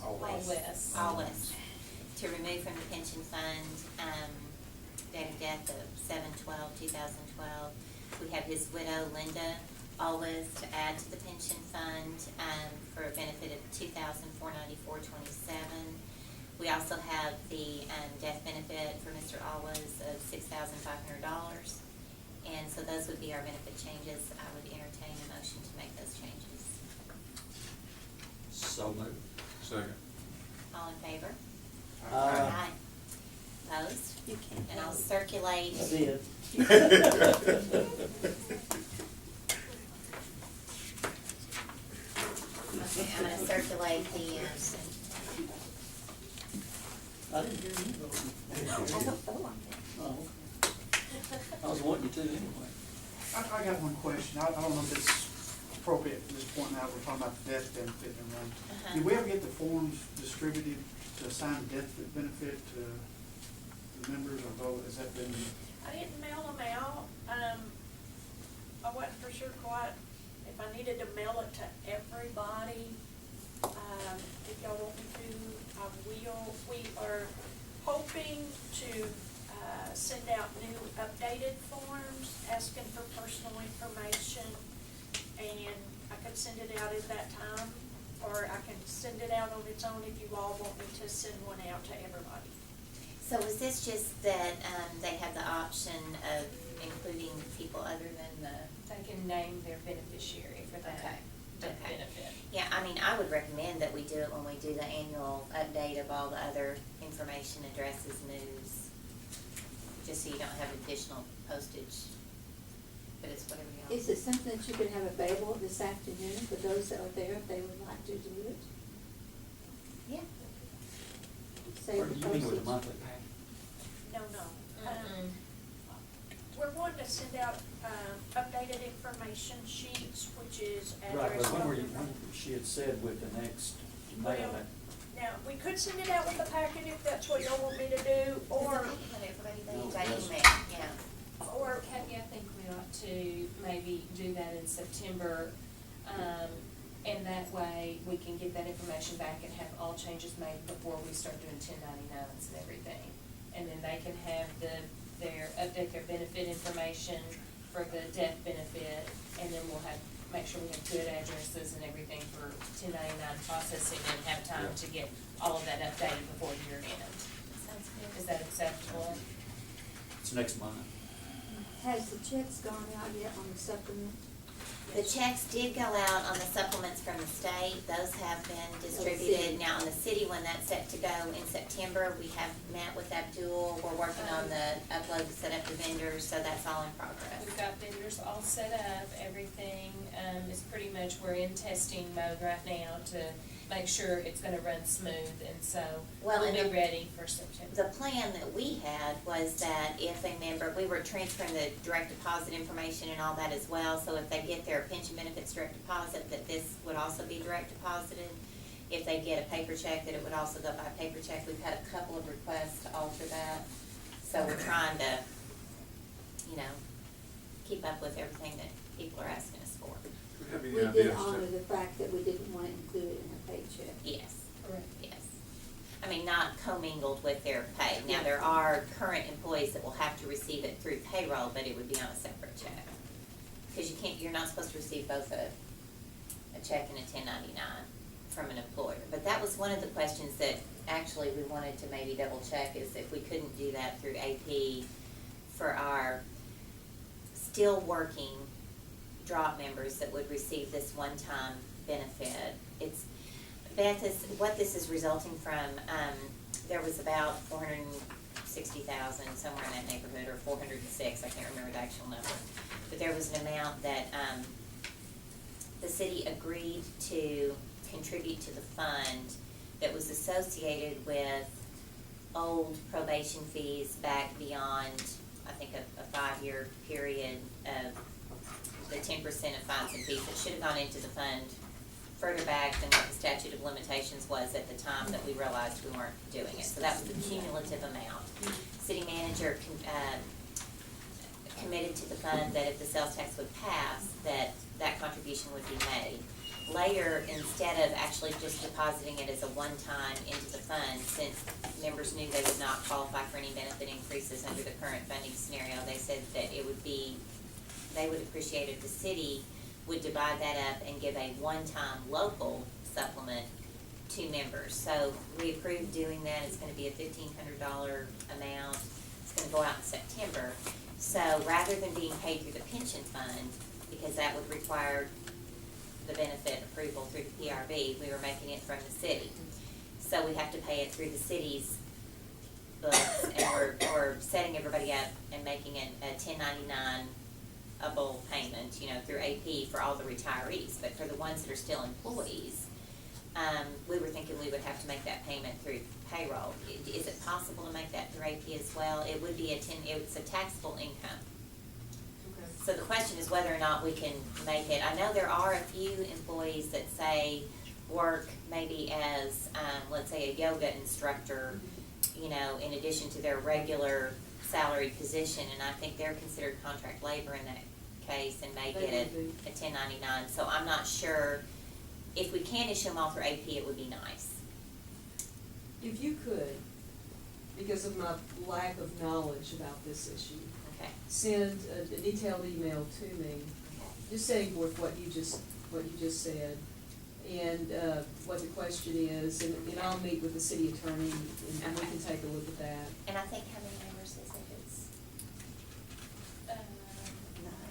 Always to remove from the pension fund, date of death of 7/12/2012. We have his widow, Linda, always to add to the pension fund, for a benefit of $2,494.27. We also have the, death benefit for Mr. Always of $6,500. And so those would be our benefit changes. I would entertain a motion to make those changes. So moved. Second. All in favor? Aye. Opposed? You can't. And I'll circulate. I did. Okay, I'm gonna circulate the, I didn't hear you voting. I don't vote on that. Oh, I was wanting you to anyway. I got one question. I don't know if it's appropriate at this point now, we're talking about the death benefit and run. Did we ever get the forms distributed to assign the death benefit to the members, or has that been? I didn't mail them out. I wasn't for sure quite if I needed to mail it to everybody. If y'all want me to, I will. We are hoping to send out new updated forms asking for personal information. And I could send it out at that time, or I can send it out on its own if you all want me to send one out to everybody. so is this just that, they have the option of including people other than the? They can name their beneficiary for that Okay. benefit. Yeah, I mean, I would recommend that we do it when we do the annual update of all the other information, addresses, news, just so you don't have additional postage, but it's whatever y'all. Is it something that you could have available this afternoon for those that are there if they would like to do it? Yeah. Save Or the you mean with postage. the monthly pay? No. Mm-mm. We're wanting to send out, updated information sheets, which is Right, address. but when were phone you, number. when she had said with the next Well, mail that? now, we could send it out with the packet if that's what y'all want me to do, or, Let everybody No, know by yes. email, yeah. or, Kathy, I think we ought to maybe do that in September, and that way we can get that information back and have all changes made before we start doing 1099s and everything. And then they can have update their benefit information for the death benefit, and then we'll make sure we have good addresses and everything for 1099 processing and have time to get all of that updated before year end. Sounds good. Is that acceptable? It's next month. Has the checks gone out yet on the supplement? The checks did go out on the supplements from the state, those have been distributed. Now, on the city one, that's set to go in September, we have met with Abdul, we're working on the upload to set up the vendors, so that's all in progress. We've got vendors all set up, everything, is pretty much, we're in testing mode right now to make sure it's gonna run smooth, and so Well, we'll and be the- ready for September. The plan that we had was that if a member, we were transferring the direct deposit information and all that as well, so if they get their pension benefits direct deposit, that this would also be direct deposited. If they get a paper check, that it would also go by paper check. We've had a couple of requests to alter that, so we're trying to, keep up with everything that people are asking us for. Do we have any We idea did as to- honor the fact that we didn't want to include it in a paycheck. Yes. Correct. Yes. I mean, not commingled with their pay. Now, there are current employees that will have to receive it through payroll, but it would be on a separate check. Because you're not supposed to receive both a check in a 1099 from an employer. But that was one of the questions that actually we wanted to maybe double check, is if we couldn't do that through AP for our still working drop members that would receive this one-time benefit. It's, Beth, what this is resulting from, there was about 460,000, somewhere in that neighborhood, or 406, I can't remember the actual number. But there was an amount that the city agreed to contribute to the fund that was associated with old probation fees back beyond, I think, a 5-year period of the 10% of fines and fees. It should have gone into the fund further back than what the statute of limitations was at the time that we realized we weren't doing it. So that was the cumulative amount. City manager committed to the fund that if the sales tax would pass, that contribution would be made. Later, instead of actually just depositing it as a one-time into the fund, since members knew they would not qualify for any benefit increases under the current funding scenario, they said that it would be, they would appreciate if the city would divide that up and give a one-time local supplement to members. So we approved doing that. It's gonna be a $1,500 amount. It's gonna go out in September. So rather than being paid through the pension fund, because that would require the benefit approval through the PRB, we were making it from the city. So we have to pay it through the city's books, and we're setting everybody up and making it a 1099-able payment, you know, through AP for all the retirees. But for the ones that are still employees, we were thinking we would have to make that payment through payroll. Is it possible to make that through AP as well? It would be it's a taxable income. So the question is whether or not we can make it. I know there are a few employees that say work maybe as, let's say, a yoga instructor, you know, in addition to their regular salaried position, and I think they're considered contract labor in that case and may get a 1099. So I'm not sure. If we can issue them all through AP, it would be nice. If you could, because of my lack of knowledge about this issue, Okay. send a detailed email to me, just setting forth what you just said, and what the question is, and I'll meet with the city attorney, and we can take a look at that. And I think how many members is it?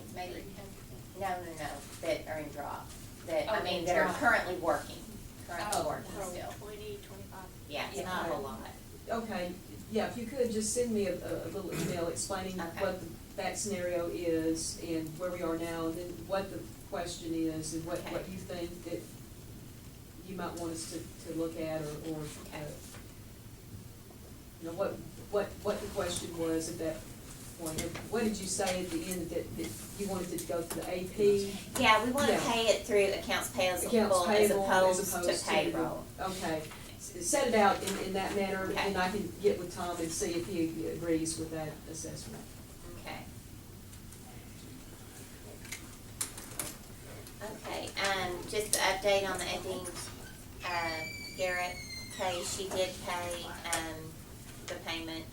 It's maybe, no, that are in drop. That, I mean, that are currently working still. 20, 25. Yeah, it's not a whole lot. Okay, yeah, if you could just send me a little email explaining what that scenario is and where we are now, and then what the question is, and what you think that you might want us to look at, or you know, what the question was at that point. What did you say at the end, that you wanted it to go to the AP? Yeah, we want to pay it through accounts payable as opposed to payroll. Okay, set it out in that manner, Okay. and I can get with Tom and see if he agrees with that assessment. Okay. Okay, just to update on the Epping, Garrett case, she did pay, the payment.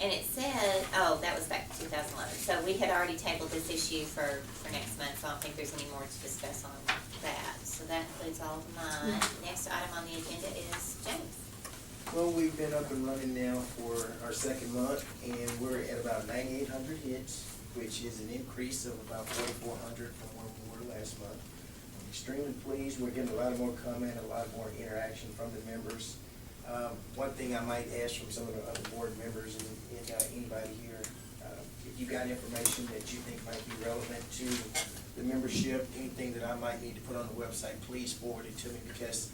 And it said, oh, that was back to 2011. So we had already tabled this issue for next month, so I don't think there's any more to discuss on that. So that includes all of mine. Next item on the agenda is James. Well, we've been up and running now for our second month, and we're at about 9,800 hits, which is an increase of about 4,400 from where we were last month. I'm extremely pleased. We're getting a lot more comment, a lot more interaction from the members. One thing I might ask from some of the other board members and anybody here, if you got information that you think might be relevant to the membership, anything that I might need to put on the website, please forward it to me, because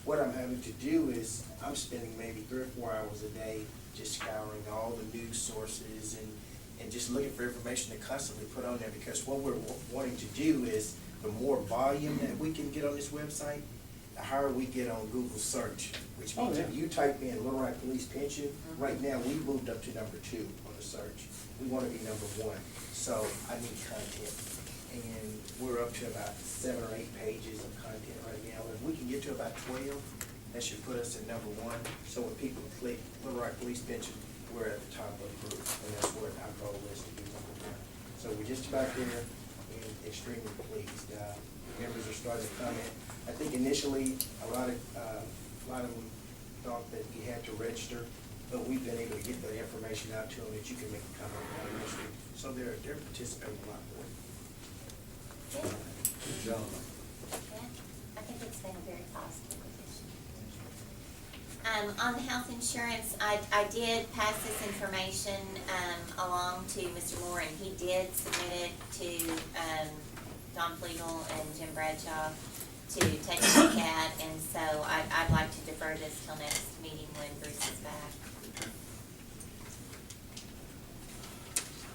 what I'm having to do is I'm spending maybe 3 or 4 hours a day just scouring all the news sources and just looking for information to constantly put on there, because what we're wanting to do is the more volume that we can get on this website, the higher we get on Google search, which means if you type in Little Rock Police Pension, right now we moved up to number 2 on the search. We want to be number 1, so I need content. And we're up to about 7 or 8 pages of content right now. If we can get to about 12, that should put us at number 1. So when people click Little Rock Police Pension, we're at the top of the group, and that's what our goal is, to be number 1. So we're just about there, and extremely pleased. members are starting to come in. I think initially, a lot of them thought that you had to register, but we've been able to get the information out to them that you can make a comment on registry. So they're participating a lot more. Good. Good job. Yeah, I think it's been a very positive addition. On the health insurance, I did pass this information, along to Mr. Moore, and he did submit it to, Don Flegel and Jim Bradshaw to take a look at, and so I'd like to defer this till next meeting when Bruce is back.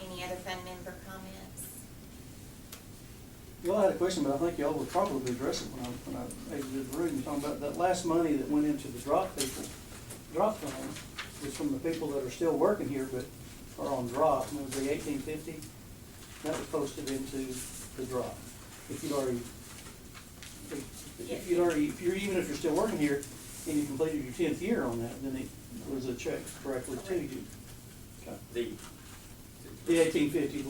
Any other fund member comments? Well, I had a question, but I think y'all would probably address it when I exited the room. You're talking about that last money that went into the drop fund is from the people that are still working here but are on drop. And it was the $18.50 that was posted into the drop. If even if you're still working here and you completed your 10th year on that, then it was a check correctly to you. Okay. The $18.50, the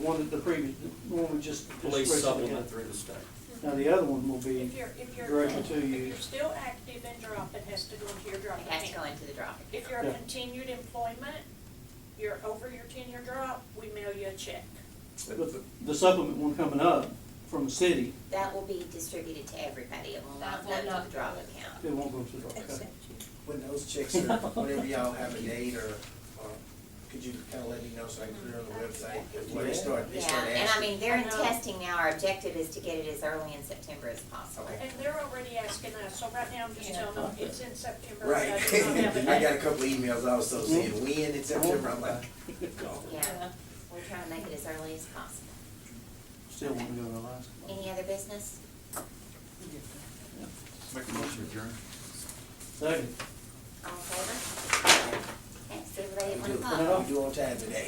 one we just. Police recently supplement had. through the state. Now, the other one will be If you're, directly to if you. you're still active in drop, it has to go into your drop It account. has to go into the drop account. If you're Yeah. a continued employment, you're over your 10-year drop, we mail you a check. But the supplement one coming up from the city, That will be distributed to everybody, it will not go to the drop account. it won't go to the drop, okay? When those checks are, whenever y'all have a date or could you kind of let me know so I can put it on the website? When they start Yeah, asking. and I mean, they're in I know. testing now, our objective is to get it as early in September as possible. Okay. And they're already asking us, so right now I'm just telling them it's in September. Right. but I do not have a I got a date. couple emails also saying when in September, I'm like, Yeah, we're trying to make it as early as possible. Still want to go to Alaska. Any other business? Make a motion to adjourn. Second. All in favor? Okay, so everybody at 1 o'clock. we do on time today.